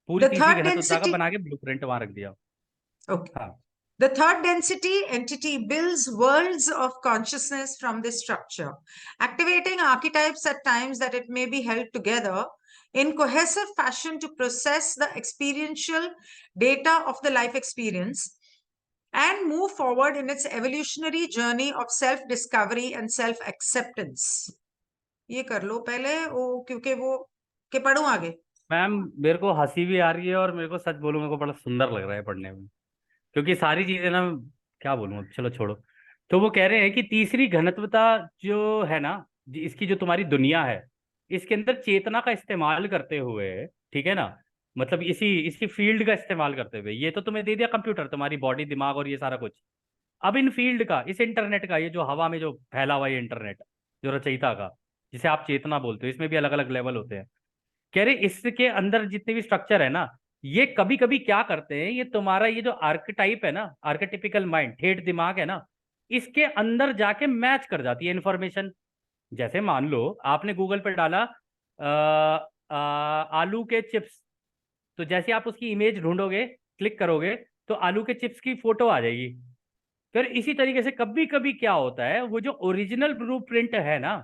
पूरी The तीसरी third घनत्वता का density, बना के ब्लूप्रिंट वहां रख दिया। okay. हाँ The third density entity builds worlds of consciousness from this structure, activating archetypes at times that it may be held together in cohesive fashion to process the experiential data of the life experience and move forward in its evolutionary journey of self-discovery and self-acceptance. ये कर लो पहले वो, क्योंकि वो के पढ़ूं आगे। Ma'am, मेरे को हंसी भी आ रही है और मेरे को सच बोलूं मेरे को बड़ा सुंदर लग रहा है पढ़ने में, क्योंकि सारी चीजें ना, क्या बोलूं अब, चलो छोड़ो। तो वो कह रहे हैं कि तीसरी घनत्वता जो है ना, इसकी जो तुम्हारी दुनिया है, इसके अंदर चेतना का इस्तेमाल करते हुए, ठीक है ना, मतलब इसी इसकी फील्ड का इस्तेमाल करते हुए, ये तो तुम्हें दे दिया कंप्यूटर, तुम्हारी बॉडी दिमाग और ये सारा कुछ। अब इन फील्ड का, इस इंटरनेट का, ये जो हवा में जो फैला हुआ है इंटरनेट, जो रचयिता का, जिसे आप चेतना बोलते हो, इसमें भी अलग अलग लेवल होते हैं। कह रहे इसके अंदर जितने भी स्ट्रक्चर है ना, ये कभी कभी क्या करते हैं, ये तुम्हारा ये जो आर्केटाइप है ना, आर्केटिपिकल माइंड, ठेठ दिमाग है ना, इसके अंदर जाके मैच कर जाती है इन्फॉर्मेशन। जैसे मान लो आपने गूगल पे डाला आलू के चिप्स, तो जैसे आप उसकी इमेज ढूंढोगे, क्लिक करोगे, तो आलू के चिप्स की फोटो आ जाएगी। फिर इसी तरीके से कभी कभी क्या होता है, वो जो ओरिजिनल ब्लूप्रिंट है ना,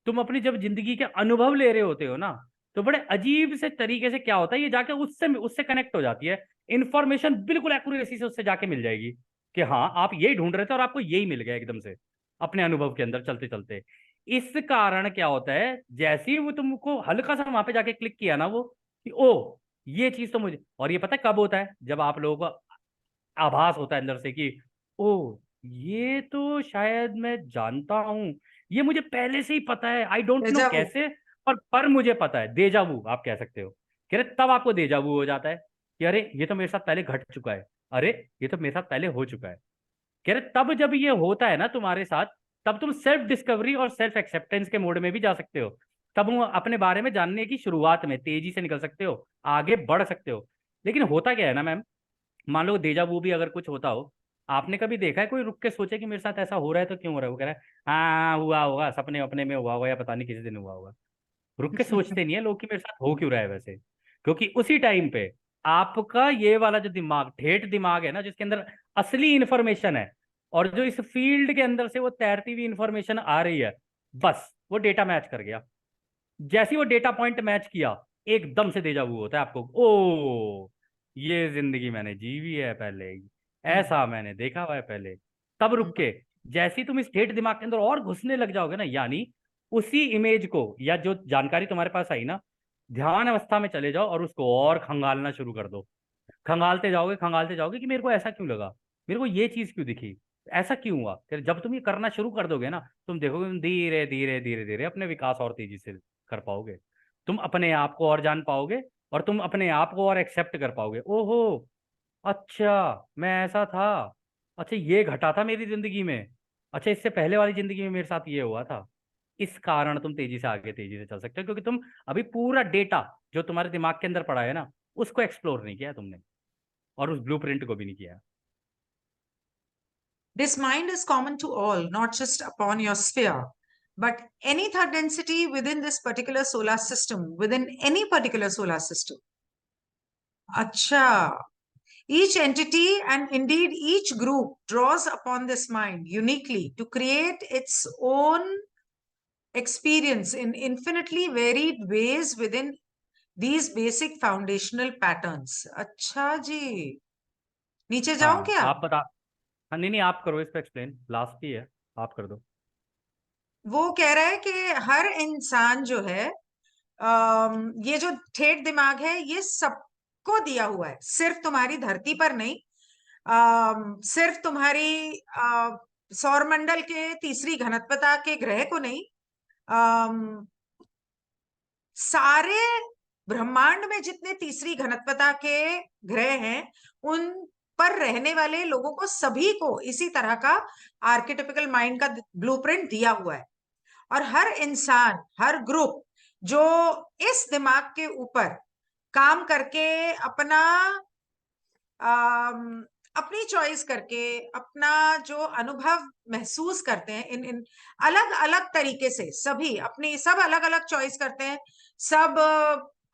तुम अपनी जब जिंदगी के अनुभव ले रहे होते हो ना, तो बड़े अजीब से तरीके से क्या होता है, ये जाके उससे उससे कनेक्ट हो जाती है इंफॉर्मेशन, बिल्कुल एक्यूरेसी से उससे जाके मिल जाएगी कि हाँ आप यही ढूंढ रहे थे और आपको यही मिल गया एकदम से, अपने अनुभव के अंदर चलते चलते। इस कारण क्या होता है, जैसे ही वो तुमको हल्का सा वहां पे जाके क्लिक किया ना, वो कि ओ ये चीज तो मुझे, और ये पता है कब होता है, जब आप लोगों को आभास होता है अंदर से कि ओ ये तो शायद मैं जानता हूं, ये मुझे पहले से ही पता है, आई डोंट नो डेजा वू। कैसे, पर मुझे पता है, देजावू आप कह सकते हो। कह रहे तब आपको देजावू हो जाता है कि अरे ये तो मेरे साथ पहले घट चुका है, अरे ये तो मेरे साथ पहले हो चुका है। कह रहे तब जब ये होता है ना तुम्हारे साथ, तब तुम सेल्फ डिस्कवरी और सेल्फ एक्सेप्टेंस के मोड में भी जा सकते हो। तब वो अपने बारे में जानने की शुरुआत में तेजी से निकल सकते हो, आगे बढ़ सकते हो। लेकिन होता क्या है ना मैम, मान लो डेजा वू भी अगर कुछ होता हो, आपने कभी देखा है कोई रुक के सोचे कि मेरे साथ ऐसा हो रहा है तो क्यों हो रहा है? वो कह रहा है हाँ हुआ होगा, सपने अपने में हुआ होगा, या पता नहीं किसी दिन हुआ होगा। रुक के सोचते नहीं है लोग कि मेरे साथ हो क्यों रहा है वैसे, क्योंकि उसी टाइम पे आपका ये वाला जो दिमाग, ठेठ दिमाग है ना, जिसके अंदर असली इंफॉर्मेशन है, और जो इस फील्ड के अंदर से वो तैरती हुई इंफॉर्मेशन आ रही है, बस वो डेटा मैच कर गया। जैसे ही वो डेटा पॉइंट मैच किया, एकदम से डेजा वू होता है आपको, ओ ये जिंदगी मैंने जी हुई है पहले, ऐसा मैंने देखा हुआ है पहले। तब रुक के जैसे ही तुम इस ठेठ दिमाग के अंदर और घुसने लग जाओगे ना, यानी उसी इमेज को या जो जानकारी तुम्हारे पास आई ना, ध्यान अवस्था में चले जाओ और उसको और खंगालना शुरू कर दो। खंगालते जाओगे कि मेरे को ऐसा क्यों लगा, मेरे को ये चीज क्यों दिखी, ऐसा क्यों हुआ। फिर जब तुम ये करना शुरू कर दोगे ना, तुम देखोगे तुम धीरे धीरे धीरे धीरे अपने विकास और तेजी से कर पाओगे। तुम अपने आप को और जान पाओगे, और तुम अपने आप को और एक्सेप्ट कर पाओगे। ओहो, अच्छा मैं ऐसा था, अच्छा ये घटा था मेरी जिंदगी में, अच्छा इससे पहले वाली जिंदगी में मेरे साथ ये हुआ था। इस कारण तुम तेजी से आगे तेजी से चल सकते हो, क्योंकि तुम अभी पूरा डेटा जो तुम्हारे दिमाग के अंदर पड़ा है ना, उसको एक्सप्लोर नहीं किया तुमने, और उस ब्लूप्रिंट को भी नहीं किया। This mind is common to all, not just upon your sphere, but any third density within this particular solar system, within any particular solar system. Acha. Each entity and indeed each group draws upon this mind uniquely to create its own experience in infinitely varied ways within these basic foundational patterns. अच्छा जी, नीचे जाऊं हाँ क्या? आप बता। हाँ नहीं नहीं, आप करो, इस पे एक्सप्लेन, लास्ट ही है, आप कर दो। वो कह रहा है कि हर इंसान जो है, ये जो ठेठ दिमाग है, ये सबको दिया हुआ है, सिर्फ तुम्हारी धरती पर नहीं, सिर्फ तुम्हारी सौरमंडल के तीसरी घनत्वता के ग्रह को नहीं, सारे ब्रह्मांड में जितने तीसरी घनत्वता के ग्रह हैं, उन पर रहने वाले लोगों को, सभी को इसी तरह का आर्केटिपिकल माइंड का ब्लूप्रिंट दिया हुआ है। और हर इंसान, हर ग्रुप जो इस दिमाग के ऊपर काम करके अपना अपनी चॉइस करके अपना जो अनुभव महसूस करते हैं इन इन अलग अलग तरीके से, सभी अपनी सब अलग अलग चॉइस करते हैं, सब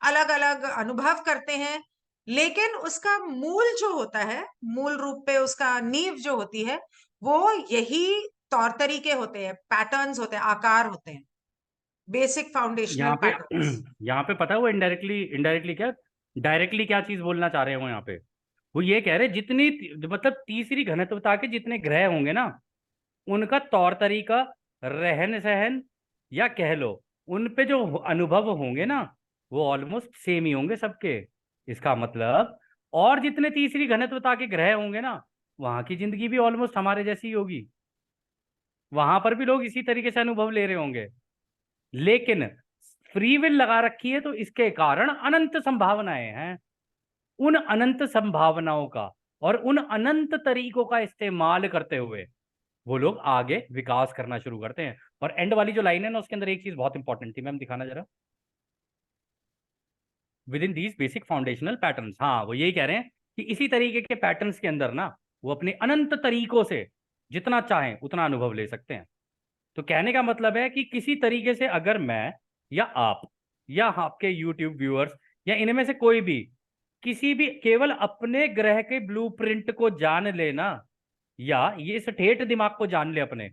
अलग अलग अनुभव करते हैं, लेकिन उसका मूल जो होता है, मूल रूप पे उसका नींव जो होती है, वो यही तौर तरीके होते हैं, पैटर्न्स होते हैं, आकार होते हैं, बेसिक फाउंडेशनल यहाँ पे पैटर्न्स। यहाँ पे पता है वो इनडायरेक्टली इनडायरेक्टली क्या, डायरेक्टली क्या चीज बोलना चाह रहे हैं वो यहाँ पे। वो ये कह रहे हैं जितनी मतलब तीसरी घनत्वता के जितने ग्रह होंगे ना, उनका तौर तरीका, रहन सहन, या कह लो उन पे जो अनुभव होंगे ना, वो ऑलमोस्ट सेम ही होंगे सबके। इसका मतलब और जितने तीसरी घनत्वता के ग्रह होंगे ना, वहां की जिंदगी भी ऑलमोस्ट हमारे जैसी ही होगी। वहां पर भी लोग इसी तरीके से अनुभव ले रहे होंगे। लेकिन फ्री विल लगा रखी है, तो इसके कारण अनंत संभावनाएं हैं। उन अनंत संभावनाओं का और उन अनंत तरीकों का इस्तेमाल करते हुए वो लोग आगे विकास करना शुरू करते हैं। और एंड वाली जो लाइन है ना, उसके अंदर एक चीज बहुत इंपॉर्टेंट थी, मैम दिखाना जरा। With in these basic foundational patterns, हाँ वो यही कह रहे हैं कि इसी तरीके के पैटर्न्स के अंदर ना, वो अपने अनंत तरीकों से जितना चाहें उतना अनुभव ले सकते हैं। तो कहने का मतलब है कि किसी तरीके से अगर मैं या आप या आपके यूट्यूब व्यूअर्स या इनमें से कोई भी किसी भी केवल अपने ग्रह के ब्लूप्रिंट को जान लेना, या ये इस ठेठ दिमाग को जान ले अपने,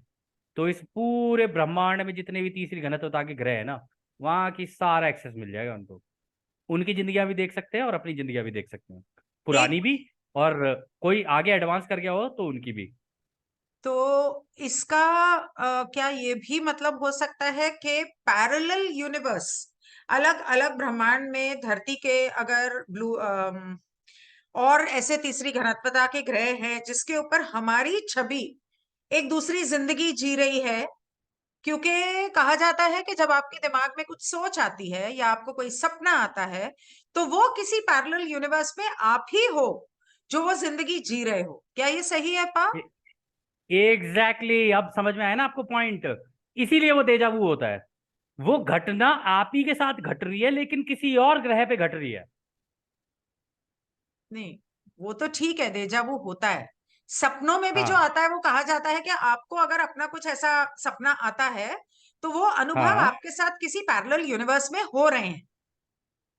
तो इस पूरे ब्रह्मांड में जितने भी तीसरी घनत्वता के ग्रह है ना, वहां की सारा एक्सेस मिल जाएगा उनको। उनकी जिंदगियां भी देख सकते हैं और अपनी जिंदगियां भी देख सकते हैं, एक पुरानी भी, और कोई आगे एडवांस कर गया हो तो उनकी भी। तो इसका क्या ये भी मतलब हो सकता है कि पैरेलल यूनिवर्स, अलग अलग ब्रह्मांड में धरती के अगर और ऐसे तीसरी घनत्वता के ग्रह हैं जिसके ऊपर हमारी छवि एक दूसरी जिंदगी जी रही है? क्योंकि कहा जाता है कि जब आपके दिमाग में कुछ सोच आती है या आपको कोई सपना आता है, तो वो किसी पैरेलल यूनिवर्स में आप ही हो जो वो जिंदगी जी रहे हो। क्या ये सही है पा? एग्जैक्टली अब समझ में आया ना आपको पॉइंट। इसीलिए वो डेजावू होता है। वो घटना आप ही के साथ घट रही है, लेकिन किसी और ग्रह पे घट रही है। नहीं, वो तो ठीक है, डेजा वू होता है। सपनों में भी जो हाँ आता है वो कहा जाता है कि आपको अगर अपना कुछ ऐसा सपना आता है, तो वो अनुभव हाँ आपके साथ किसी पैरेलल यूनिवर्स में हो रहे हैं।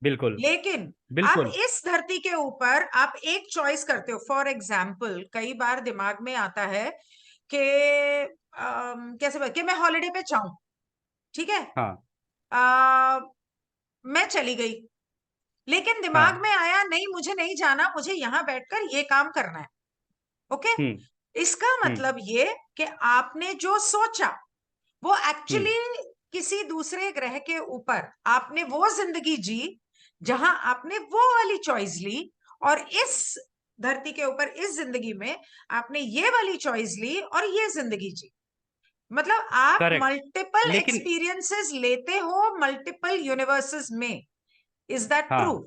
बिल्कुल लेकिन आप बिल्कुल। इस धरती के ऊपर आप एक चॉइस करते हो। फॉर एग्जाम्पल, कई बार दिमाग में आता है कि कैसे कि मैं हॉलिडे पे जाऊं, ठीक है? हाँ आ, मैं चली गई, लेकिन दिमाग हाँ। में आया नहीं, मुझे नहीं जाना, मुझे यहां बैठकर ये काम करना है। ओके, हम्म इसका हम्म मतलब ये कि आपने जो सोचा वो हम्म। एक्चुअली किसी दूसरे ग्रह के ऊपर आपने वो जिंदगी जी जहां आपने वो वाली चॉइस ली, और इस धरती के ऊपर इस जिंदगी में आपने ये वाली चॉइस ली और ये जिंदगी जी। मतलब आप करेक्ट। मल्टीपल लेकिन एक्सपीरियंसेस लेते हो मल्टीपल यूनिवर्सेस में। Is that true? हाँ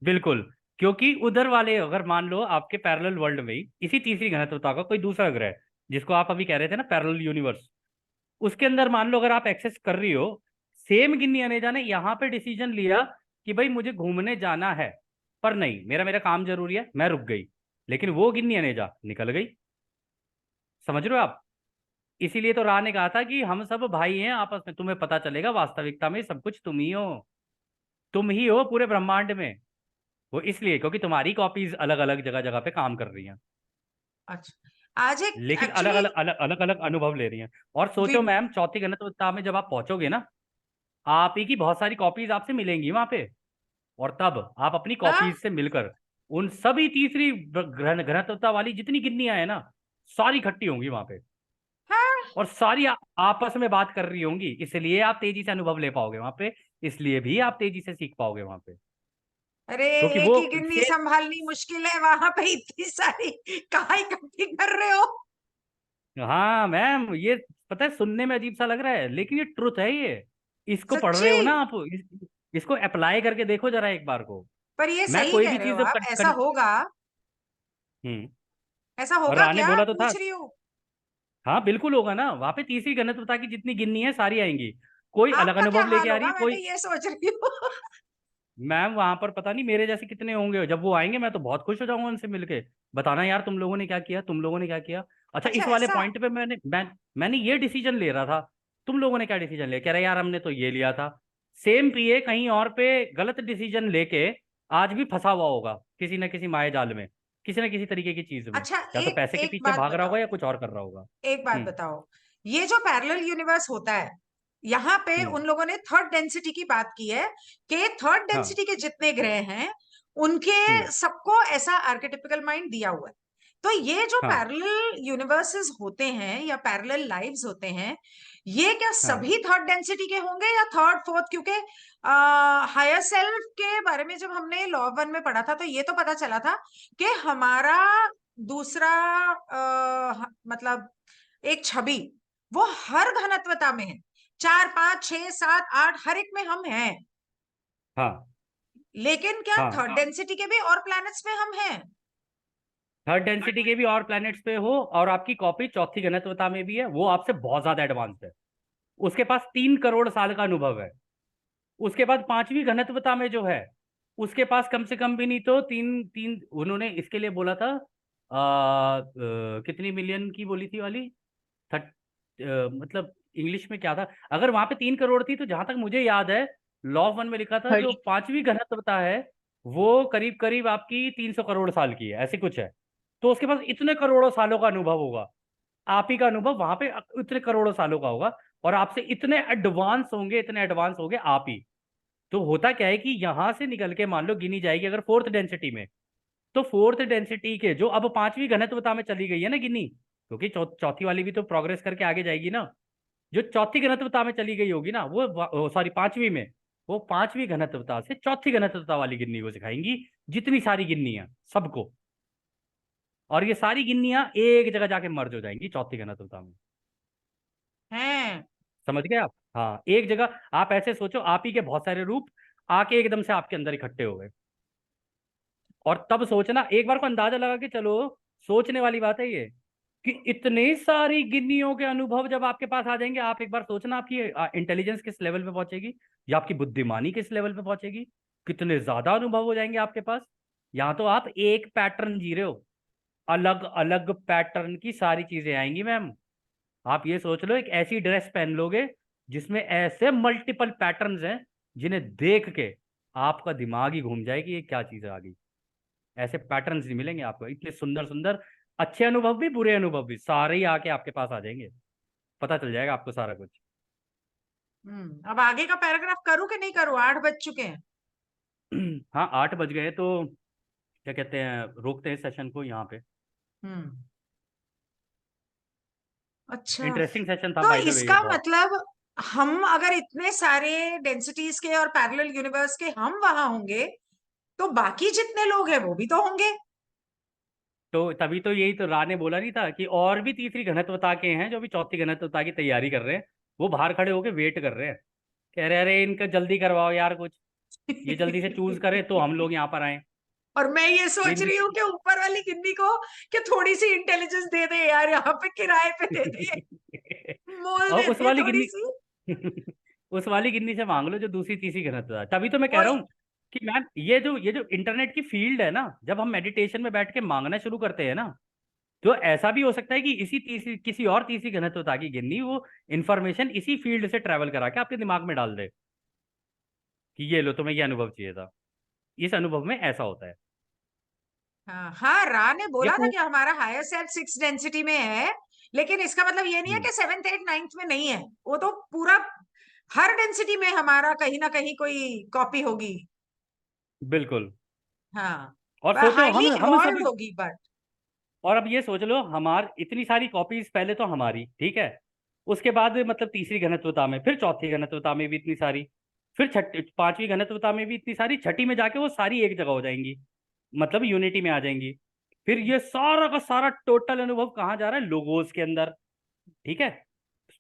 बिल्कुल, क्योंकि उधर वाले अगर मान लो आपके पैरेलल वर्ल्ड में ही इसी तीसरी घनत्वता का कोई दूसरा ग्रह है, जिसको आप अभी कह रहे थे ना पैरेलल यूनिवर्स, उसके अंदर मान लो अगर आप एक्सेस कर रही हो, सेम गिन्नी अनेजा ने यहाँ पे डिसीजन लिया कि भाई मुझे घूमने जाना है, पर नहीं, मेरा मेरा काम जरूरी है, मैं रुक गई, लेकिन वो गिन्नी अनेजा निकल गई। समझ रहे हो आप? इसीलिए तो रा ने कहा था कि हम सब भाई हैं आपस में, तुम्हें पता चलेगा वास्तविकता में सब कुछ तुम ही हो। तुम ही हो पूरे ब्रह्मांड में। वो इसलिए क्योंकि तुम्हारी कॉपीज अलग अलग जगह जगह पे काम कर रही हैं, अच्छा, आज एक लेकिन अलग एक्चुअली अलग अलग अलग अलग अनुभव ले रही हैं। और सोचो मैम, चौथी घनत्वता में जब आप पहुंचोगे ना, आप ही की बहुत सारी कॉपीज आपसे मिलेंगी वहां पे। और तब आप अपनी कॉपीज से मिलकर उन सभी तीसरी घनत्वता वाली जितनी गिन्नियां हैं ना, सारी इकट्ठी होंगी वहां पे, और सारी आपस में बात कर रही होंगी। इसलिए आप तेजी से अनुभव ले पाओगे वहां पे, इसलिए भी आप तेजी से सीख पाओगे वहां पे, अरे, क्योंकि एक वो ही गिन्नी से संभालनी मुश्किल है, वहां पे इतनी सारी कहाँ इकट्ठी कर रहे हो? हाँ मैम, ये पता है सुनने में अजीब सा लग रहा है, लेकिन ये ट्रुथ है ये। इसको पढ़ रहे सच्ची? हो ना आप, इसको अप्लाई करके देखो जरा एक बार को। पर ये मैं सही कोई कह भी रहे हो चीज जब आप, ऐसा होगा? हम्म। ऐसा और होगा राने क्या, बोला तो था। पूछ रही हूँ। हाँ बिल्कुल होगा ना, वहां पे तीसरी घनत्वता की जितनी गिननी है सारी आएंगी। कोई अलग आपका क्या अनुभव लेके हाल आ रही होगा, है, मैं तो कोई ये सोच रही हूँ। मैम वहां पर पता नहीं मेरे जैसे कितने होंगे, जब वो आएंगे मैं तो बहुत खुश हो जाऊंगा उनसे मिलके, बताना यार तुम लोगों ने क्या किया, तुम लोगों ने क्या किया। अच्छा अच्छा इस वाले ऐसा, पॉइंट पे मैंने ये डिसीजन ले रहा था, तुम लोगों ने क्या डिसीजन लिया, कह रहे यार हमने तो ये लिया था। सेम पीए कहीं और पे गलत डिसीजन लेके आज भी फंसा हुआ होगा किसी न किसी माया जाल में, किसी न किसी तरीके की चीज में, अच्छा या तो एक पैसे के एक पीछे बात भाग रहा होगा बताओ, या कुछ और कर रहा होगा। एक बात हम्म। बताओ, ये जो पैरेलल यूनिवर्स होता है, यहाँ पे हम्म। उन लोगों ने थर्ड डेंसिटी की बात की है कि थर्ड हाँ। डेंसिटी के जितने ग्रह हैं उनके हम्म। सबको ऐसा आर्केटिपिकल माइंड दिया हुआ है। तो ये जो हाँ। पैरेलल यूनिवर्सेस होते हैं या पैरेलल लाइव्स होते हैं, ये क्या हाँ। सभी थर्ड डेंसिटी के होंगे या थर्ड फोर्थ? क्योंकि हायर सेल्फ के बारे में जब हमने लॉ 1 में पढ़ा था तो ये तो पता चला था कि हमारा दूसरा मतलब एक छवि वो हर घनत्वता में है, 4 5 6 7 8 हर एक में हम हैं। हाँ। लेकिन क्या हाँ। थर्ड डेंसिटी के भी और प्लैनेट्स में हम हैं? थर्ड डेंसिटी के भी और प्लैनेट्स पे हो, और आपकी कॉपी चौथी घनत्वता में भी है, वो आपसे बहुत ज्यादा एडवांस्ड है, उसके पास 3 करोड़ साल का अनुभव है। उसके बाद पांचवी घनत्वता में जो है, उसके पास कम से कम भी नहीं तो तीन तीन, उन्होंने इसके लिए बोला था कितनी मिलियन की बोली थी वाली, थर्ट मतलब इंग्लिश में क्या था, अगर वहां पे 3 करोड़ थी तो जहां तक मुझे याद है लॉ 1 में लिखा था जो 30। पांचवी घनत्वता है वो करीब करीब आपकी 300 करोड़ साल की है, ऐसे कुछ है। तो उसके पास इतने करोड़ों सालों का अनुभव होगा, आप ही का अनुभव वहां पे इतने करोड़ों सालों का होगा, और आपसे इतने एडवांस होंगे, इतने एडवांस होंगे आप ही। तो होता क्या है कि यहां से निकल के मान लो गिनी जाएगी अगर फोर्थ डेंसिटी में, तो फोर्थ डेंसिटी के जो अब पांचवी घनत्वता में चली गई है ना गिनी, क्योंकि चौथी वाली भी तो प्रोग्रेस करके आगे जाएगी ना, जो चौथी घनत्वता में चली गई होगी ना वो सॉरी पांचवी में, वो पांचवी घनत्वता से चौथी घनत्वता वाली गिन्नी को सिखाएंगी, जितनी सारी गिन्नियां सबको, और ये सारी गिन्नियां एक जगह जाके मर्ज हो जाएंगी चौथी घनत्वता में। हैं? समझ गए आप? हाँ एक जगह, आप ऐसे सोचो आप ही के बहुत सारे रूप आके एकदम से आपके अंदर इकट्ठे हो गए, और तब सोचना एक बार को अंदाजा लगा के चलो, सोचने वाली बात है ये, कि इतनी सारी गिन्नियों के अनुभव जब आपके पास आ जाएंगे, आप एक बार सोचना आपकी इंटेलिजेंस किस लेवल पे पहुंचेगी, या आपकी बुद्धिमानी किस लेवल पे पहुंचेगी, कितने ज्यादा अनुभव हो जाएंगे आपके पास। यहाँ तो आप एक पैटर्न जी रहे हो, अलग अलग पैटर्न की सारी चीजें आएंगी मैम। आप ये सोच लो एक ऐसी ड्रेस पहन लोगे जिसमें ऐसे मल्टीपल पैटर्न्स हैं, जिन्हें देख के आपका दिमाग ही घूम जाए कि ये क्या चीज आ गई। ऐसे पैटर्न्स नहीं मिलेंगे आपको, इतने सुंदर सुंदर, अच्छे अनुभव भी बुरे अनुभव भी सारे ही आके आपके पास आ जाएंगे, पता चल जाएगा आपको सारा कुछ। अब आगे का पैराग्राफ करूं कि नहीं करूं? 8 बज चुके हैं। हाँ 8 बज गए, तो क्या कहते हैं रोकते हैं सेशन को यहाँ पे। हम्म। अच्छा, इंटरेस्टिंग सेशन था तो बाय द वे ये इसका बहुत। मतलब हम अगर इतने सारे डेंसिटीज के और पैरेलल यूनिवर्स के हम वहां होंगे तो बाकी जितने लोग हैं वो भी तो होंगे। तो तभी तो यही तो रा ने बोला नहीं था कि और भी तीसरी घनत्वता के हैं जो भी चौथी घनत्वता की तैयारी कर रहे हैं, वो बाहर खड़े होके वेट कर रहे हैं, कह रहे अरे इनका जल्दी करवाओ यार कुछ, ये जल्दी से चूज करे तो हम लोग यहाँ पर आए। और मैं ये तो सोच इनकी रही हूँ कि ऊपर वाली गिन्नी को कि थोड़ी सी इंटेलिजेंस दे दे यार, यहाँ पे किराए पे दे दे, मोल और दे उस दे वाली थोड़ी गिन्नी सी। उस वाली गिन्नी से मांग लो जो दूसरी तीसरी घनत्व है, तभी तो मैं कह रहा वही। हूँ कि मैम ये जो इंटरनेट की फील्ड है ना, जब हम मेडिटेशन में बैठ के मांगना शुरू करते हैं ना, तो ऐसा भी हो सकता है कि इसी तीसरी किसी और तीसरी घनत्वता की गिन्नी वो इंफॉर्मेशन इसी फील्ड से ट्रेवल करा के आपके दिमाग में डाल दे कि ये लो तुम्हें ये अनुभव चाहिए था, इस अनुभव में ऐसा होता है। हाँ हाँ, रा ने ये बोला था पू कि हमारा हायर सेल्फ 6 डेंसिटी में है, लेकिन इसका मतलब ये नहीं है हम्म, कि 7th 8th 9th में नहीं है। वो तो पूरा हर डेंसिटी में हमारा कहीं ना कहीं कोई कॉपी होगी। बिल्कुल। हाँ, और पर सोचो हाईली हम इवॉल्व सभी, होगी बट। और अब ये सोच लो हमार इतनी सारी कॉपीज पहले तो हमारी ठीक है, उसके बाद मतलब तीसरी घनत्वता में, फिर चौथी घनत्वता में भी इतनी सारी, फिर छठी पांचवी घनत्वता में भी इतनी सारी, छठी में जाके वो सारी एक जगह हो जाएंगी, मतलब यूनिटी में आ जाएंगी। फिर ये सारा का सारा टोटल अनुभव कहाँ जा रहा है, लोगोस के अंदर, ठीक है।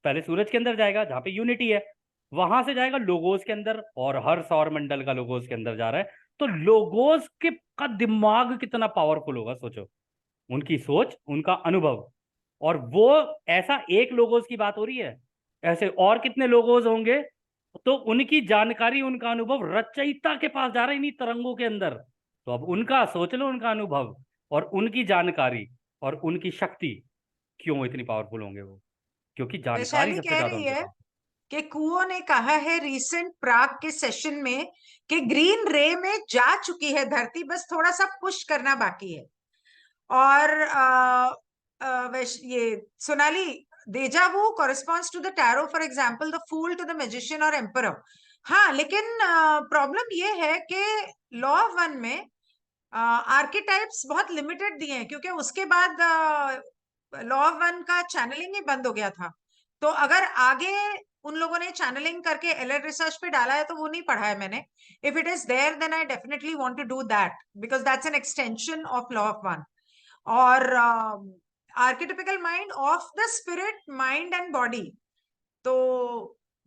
पहले सूरज के अंदर जाएगा जहाँ पे यूनिटी है, वहां से जाएगा लोगोस के अंदर, और हर सौर मंडल का लोगोस के अंदर जा रहा है। तो लोगोस के का दिमाग कितना पावरफुल होगा सोचो, उनकी सोच, उनका अनुभव, और वो ऐसा एक लोगोस की बात हो रही है, ऐसे और कितने लोगोस होंगे तो उनकी जानकारी, उनका अनुभव रचयिता के पास जा रहा है इन्हीं तरंगों के अंदर। तो अब उनका सोच लो, उनका अनुभव और उनकी जानकारी और उनकी शक्ति क्यों इतनी पावरफुल होंगे वो? क्योंकि जानकारी वैशाली सबसे कह ज्यादा रही उनके है पास। कि कुओं ने कहा है रिसेंट प्राग के सेशन में कि ग्रीन रे में जा चुकी है धरती, बस थोड़ा सा पुश करना बाकी है। और ये Sonali, deja vu corresponds to the tarot, for example the fool to the magician और emperor। हाँ, लेकिन प्रॉब्लम ये है कि लॉ ऑफ वन में आर्किटाइप्स बहुत लिमिटेड दिए हैं, क्योंकि उसके बाद लॉ ऑफ वन का चैनलिंग ही बंद हो गया था। तो अगर आगे उन लोगों ने चैनलिंग करके एलएल रिसर्च पे डाला है तो वो नहीं पढ़ा है मैंने। If it is there then I definitely want to do that, because that's an extension of law of one. और archetypical mind of the spirit mind and body, तो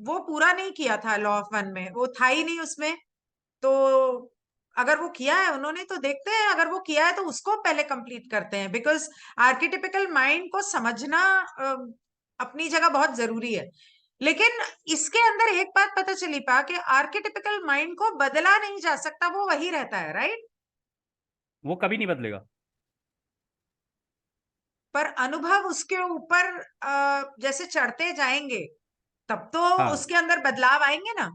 वो पूरा नहीं किया था लॉ ऑफ वन में, वो था ही नहीं उसमें। तो अगर वो किया है उन्होंने तो देखते हैं, अगर वो किया है तो उसको पहले कंप्लीट करते हैं, बिकॉज आर्किटिपिकल माइंड को समझना अपनी जगह बहुत जरूरी है। लेकिन इसके अंदर एक बात पता चली पा कि आर्किटिपिकल माइंड को बदला नहीं जा सकता, वो वही रहता है, राइट? वो कभी नहीं बदलेगा। पर अनुभव उसके ऊपर जैसे चढ़ते जाएंगे तब तो हाँ, उसके अंदर बदलाव आएंगे ना।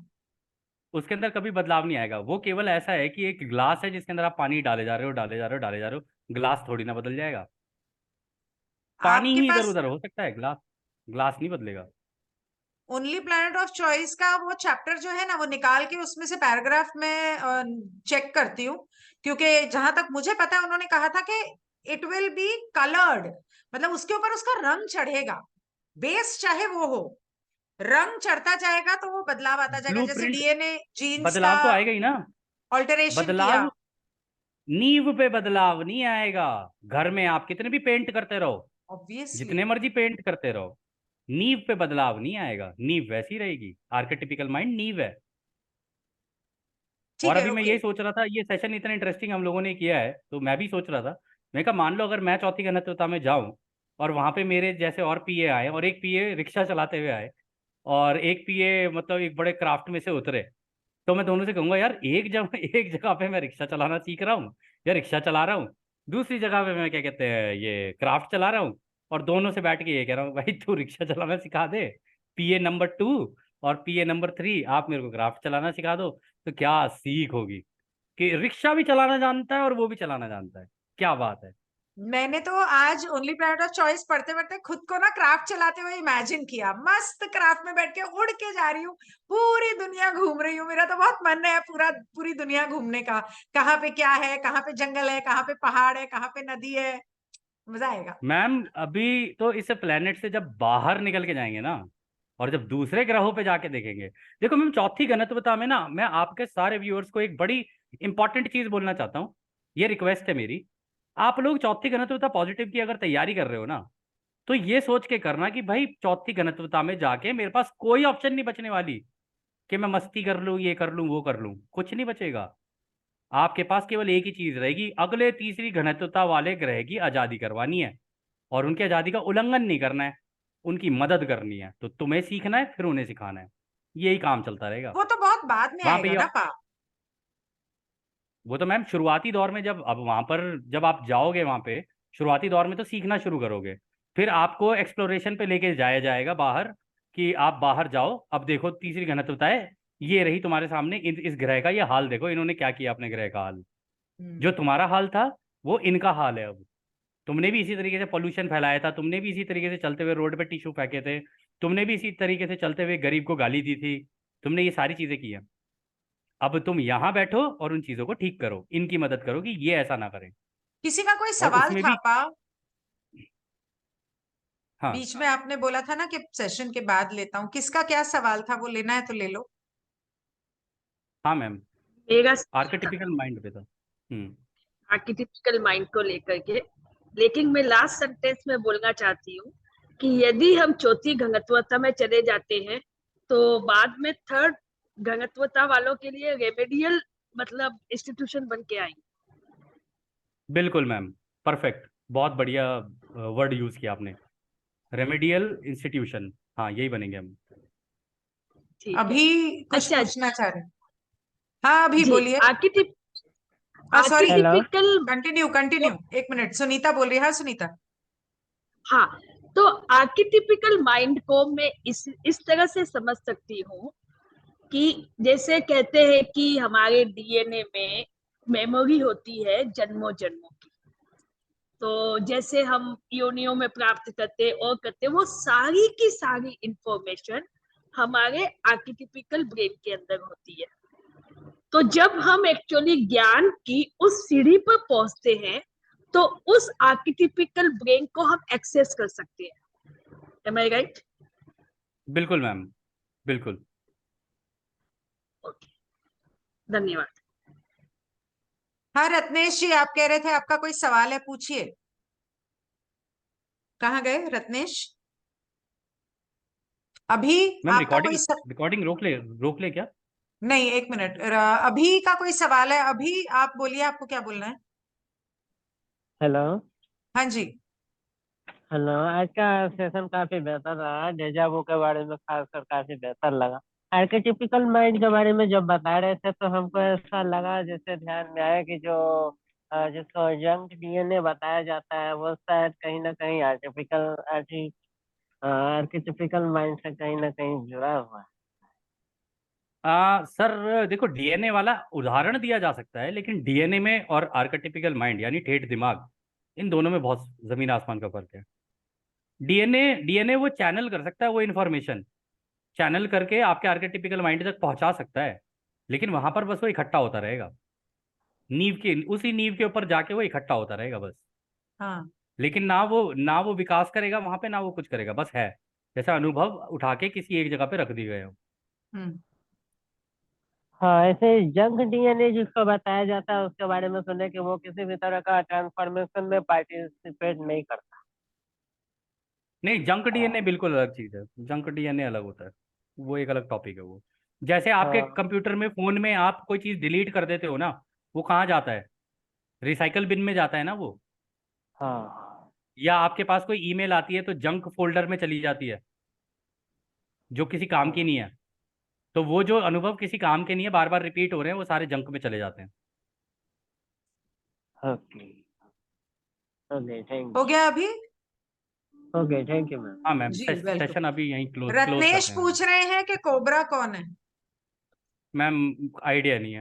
उसके अंदर कभी बदलाव नहीं आएगा। वो केवल ऐसा है कि एक ग्लास है जिसके अंदर आप पानी डाले जा रहे हो, डाले जा रहे हो, डाले जा रहे हो, ग्लास थोड़ी ना बदल जाएगा। पानी आपके ही इधर पास उधर हो सकता है, ग्लास ग्लास नहीं बदलेगा। ओनली प्लैनेट ऑफ चॉइस का वो चैप्टर जो है ना, वो निकाल के उसमें से पैराग्राफ में चेक करती हूँ, क्योंकि जहां तक मुझे पता है उन्होंने कहा था कि इट विल बी कलर्ड, मतलब उसके ऊपर उसका रंग चढ़ेगा, बेस चाहे वो हो, रंग चढ़ता जाएगा तो वो बदलाव आता जाएगा। जैसे ब्लूप्रिंट, डीएनए जीन्स का बदलाव तो आएगा ही ना। ऑल्टरेशन किया। बदलाव नींव पे बदलाव नहीं आएगा। घर में आप कितने भी पेंट करते रहो, ऑब्वियसली। जितने मर्जी पेंट करते रहो, नींव पे बदलाव नहीं आएगा। नींव वैसी रहेगी। आर्केटिपिकल माइंड नींव है। ठीक और है, अभी मैं ओके। यही सोच रहा था, ये सेशन इतना इंटरेस्टिंग हम लोगों ने किया है, तो मैं भी सोच रहा था, मैं कहा मान लो अगर मैं चौथी घनत्वता में जाऊं और वहां पे मेरे जैसे और पीए आए, और एक पीए रिक्शा चलाते हुए आए, और एक पीए मतलब एक बड़े क्राफ्ट में से उतरे, तो मैं दोनों से कहूंगा यार, एक जगह पे मैं रिक्शा चलाना सीख रहा हूँ या रिक्शा चला रहा हूँ, दूसरी जगह पे मैं क्या कहते हैं ये क्राफ्ट चला रहा हूँ, और दोनों से बैठ के ये कह रहा हूँ भाई तू रिक्शा चलाना सिखा दे, पीए नंबर 2 और पीए नंबर 3 आप मेरे को क्राफ्ट चलाना सिखा दो। तो क्या सीख होगी कि रिक्शा भी चलाना जानता है और वो भी चलाना जानता है। क्या बात है। मैंने तो आज ओनली प्लैनेट ऑफ चॉइस पढ़ते पढ़ते खुद को ना क्राफ्ट चलाते हुए इमेजिन किया, मस्त क्राफ्ट में बैठ के उड़ के जा रही हूँ, पूरी दुनिया घूम रही हूँ। मेरा तो बहुत मन है पूरी दुनिया घूमने का, कहाँ पे क्या है, कहाँ पे जंगल है, कहाँ पे पहाड़ है, कहाँ पे नदी है, मजा आएगा। मैम अभी तो इस प्लेनेट से जब बाहर निकल के जाएंगे ना, और जब दूसरे ग्रहों पे जाके देखेंगे। देखो मैम, चौथी घनत्वता में ना मैं आपके सारे व्यूअर्स को एक बड़ी इंपॉर्टेंट चीज बोलना चाहता हूँ। ये रिक्वेस्ट है मेरी, आप लोग चौथी घनत्वता पॉजिटिव की अगर तैयारी कर रहे हो ना, तो ये सोच के करना कि भाई चौथी घनत्वता में जाके मेरे पास कोई ऑप्शन नहीं बचने वाली कि मैं मस्ती कर लूं, ये कर लूं, वो कर लूं, कुछ नहीं बचेगा। आपके पास केवल एक ही चीज रहेगी, अगले तीसरी घनत्वता वाले ग्रह की आजादी करवानी है, और उनकी आजादी का उल्लंघन नहीं करना है, उनकी मदद करनी है। तो तुम्हें सीखना है, फिर उन्हें सिखाना है, यही काम चलता रहेगा। वो तो बहुत बाद में वहां पे आएगा ये, ना पा। वो तो मैम शुरुआती दौर में, जब अब वहां पर जब आप जाओगे वहां पे, शुरुआती दौर में तो सीखना शुरू करोगे, फिर आपको एक्सप्लोरेशन पे लेके जाया जाएगा बाहर, कि आप बाहर जाओ, अब देखो तीसरी घनत्वता है, ये रही तुम्हारे सामने, इस ग्रह का ये हाल देखो, इन्होंने क्या किया अपने ग्रह का हाल। जो तुम्हारा हाल था वो इनका हाल है अब। तुमने भी इसी तरीके से पोल्यूशन फैलाया था, तुमने भी इसी तरीके से चलते हुए रोड पे टिश्यू फेंके थे, तुमने भी इसी तरीके से चलते हुए गरीब को गाली दी थी, तुमने ये सारी चीजें की हैं। अब तुम यहाँ बैठो और उन चीजों को ठीक करो, इनकी मदद करो कि ये ऐसा ना करें। किसी का कोई और सवाल उसमें था भी, पा? हाँ, बीच में आपने बोला था ना कि सेशन के बाद लेता हूँ, किसका क्या सवाल था? वो लेना है तो ले लो। हाँ मैम, मेरा आर्केटिपिकल माइंड पे था। आर्किटिपिकल माइंड को लेकर के, लेकिन मैं लास्ट सेंटेंस में बोलना चाहती हूँ कि यदि हम चौथी घनत्वता में चले जाते हैं तो बाद में थर्ड घनत्वता वालों के लिए रेमेडियल मतलब इंस्टीट्यूशन बन के आएंगे। बिल्कुल मैम, परफेक्ट, बहुत बढ़िया वर्ड यूज किया आपने, रेमेडियल इंस्टीट्यूशन, हाँ यही बनेंगे हम। ठीक है। अभी कुछ अच्छा पूछना चाह रहे हैं? हाँ अभी जी, बोलिए। आर्किटिप सॉरी, हेलो। आर्किटिपिकल कंटिन्यू कंटिन्यू, एक मिनट, सुनीता बोल रही है। हाँ सुनीता। हाँ, तो आर्किटिपिकल माइंड को मैं इस तरह से समझ सकती हूँ कि जैसे कहते हैं कि हमारे डीएनए में मेमोरी होती है जन्मों जन्मों की, तो जैसे हम योनियों में प्राप्त करते और करते, वो सारी की सारी इंफॉर्मेशन हमारे आर्किटिपिकल ब्रेन के अंदर होती है। तो जब हम एक्चुअली ज्ञान की उस सीढ़ी पर पहुंचते हैं तो उस आर्किटिपिकल ब्रेन को हम एक्सेस कर सकते हैं। एम आई राइट? बिल्कुल मैम, बिल्कुल। ओके, धन्यवाद। हाँ रत्नेश जी, आप कह रहे थे आपका कोई सवाल है, पूछिए। कहाँ गए रत्नेश? अभी मैम आपका कोई रिकॉर्डिंग रोक ले क्या? नहीं, एक मिनट, अभी का कोई सवाल है? अभी आप बोलिए, आपको क्या बोलना है? हेलो। हाँ जी। हेलो, आज का सेशन काफी बेहतर रहा। डेजा वू के बारे में खासकर काफी बेहतर लगा। आर्केटिपिकल माइंड के बारे में जब बता रहे थे तो हमको ऐसा लगा, जैसे ध्यान में आया कि जो जिसको जंक डीएनए बताया जाता है वो शायद कहीं ना कहीं आर्केटिपिकल माइंड से कहीं ना कहीं जुड़ा हुआ है। सर देखो, डीएनए वाला उदाहरण दिया जा सकता है, लेकिन डीएनए में और आर्केटिपिकल माइंड यानी ठेठ दिमाग, इन दोनों में बहुत जमीन आसमान का फर्क है। डीएनए वो चैनल कर सकता है, वो इन्फॉर्मेशन चैनल करके आपके आर्केटिपिकल माइंड तक पहुंचा सकता है, लेकिन वहां पर बस वो इकट्ठा होता रहेगा। उसी नींव के ऊपर जाके वो इकट्ठा होता रहेगा बस। हाँ। लेकिन ना वो विकास करेगा वहां पे, ना वो कुछ करेगा, बस है जैसा अनुभव उठा के किसी एक जगह पे रख दिए गए हो। हम्म। हाँ, ऐसे जंक डीएनए जिसको बताया जाता है उसके बारे में सुने कि वो किसी भी तरह का ट्रांसफॉर्मेशन में पार्टिसिपेट नहीं करता। नहीं, जंक डीएनए बिल्कुल अलग चीज है। जंक डीएनए अलग होता है, वो एक अलग टॉपिक है वो। जैसे आपके हाँ कंप्यूटर में, फोन में आप कोई चीज डिलीट कर देते हो ना, वो कहाँ जाता है? रिसाइकल बिन में जाता है ना वो। हाँ या आपके पास कोई ईमेल आती है तो जंक फोल्डर में चली जाती है, जो किसी काम की नहीं है। तो वो जो अनुभव किसी काम के नहीं है, बार बार रिपीट हो रहे हैं, वो सारे जंक में चले जाते हैं। ओके। ओके, थैंक हो गया अभी? You. Okay, thank you ma'am. हाँ मैम, जी वेलकम। सेशन अभी यहीं क्लोज रत्नेश करते हैं। पूछ रहे हैं कि कोबरा कौन है? मैम आइडिया नहीं है।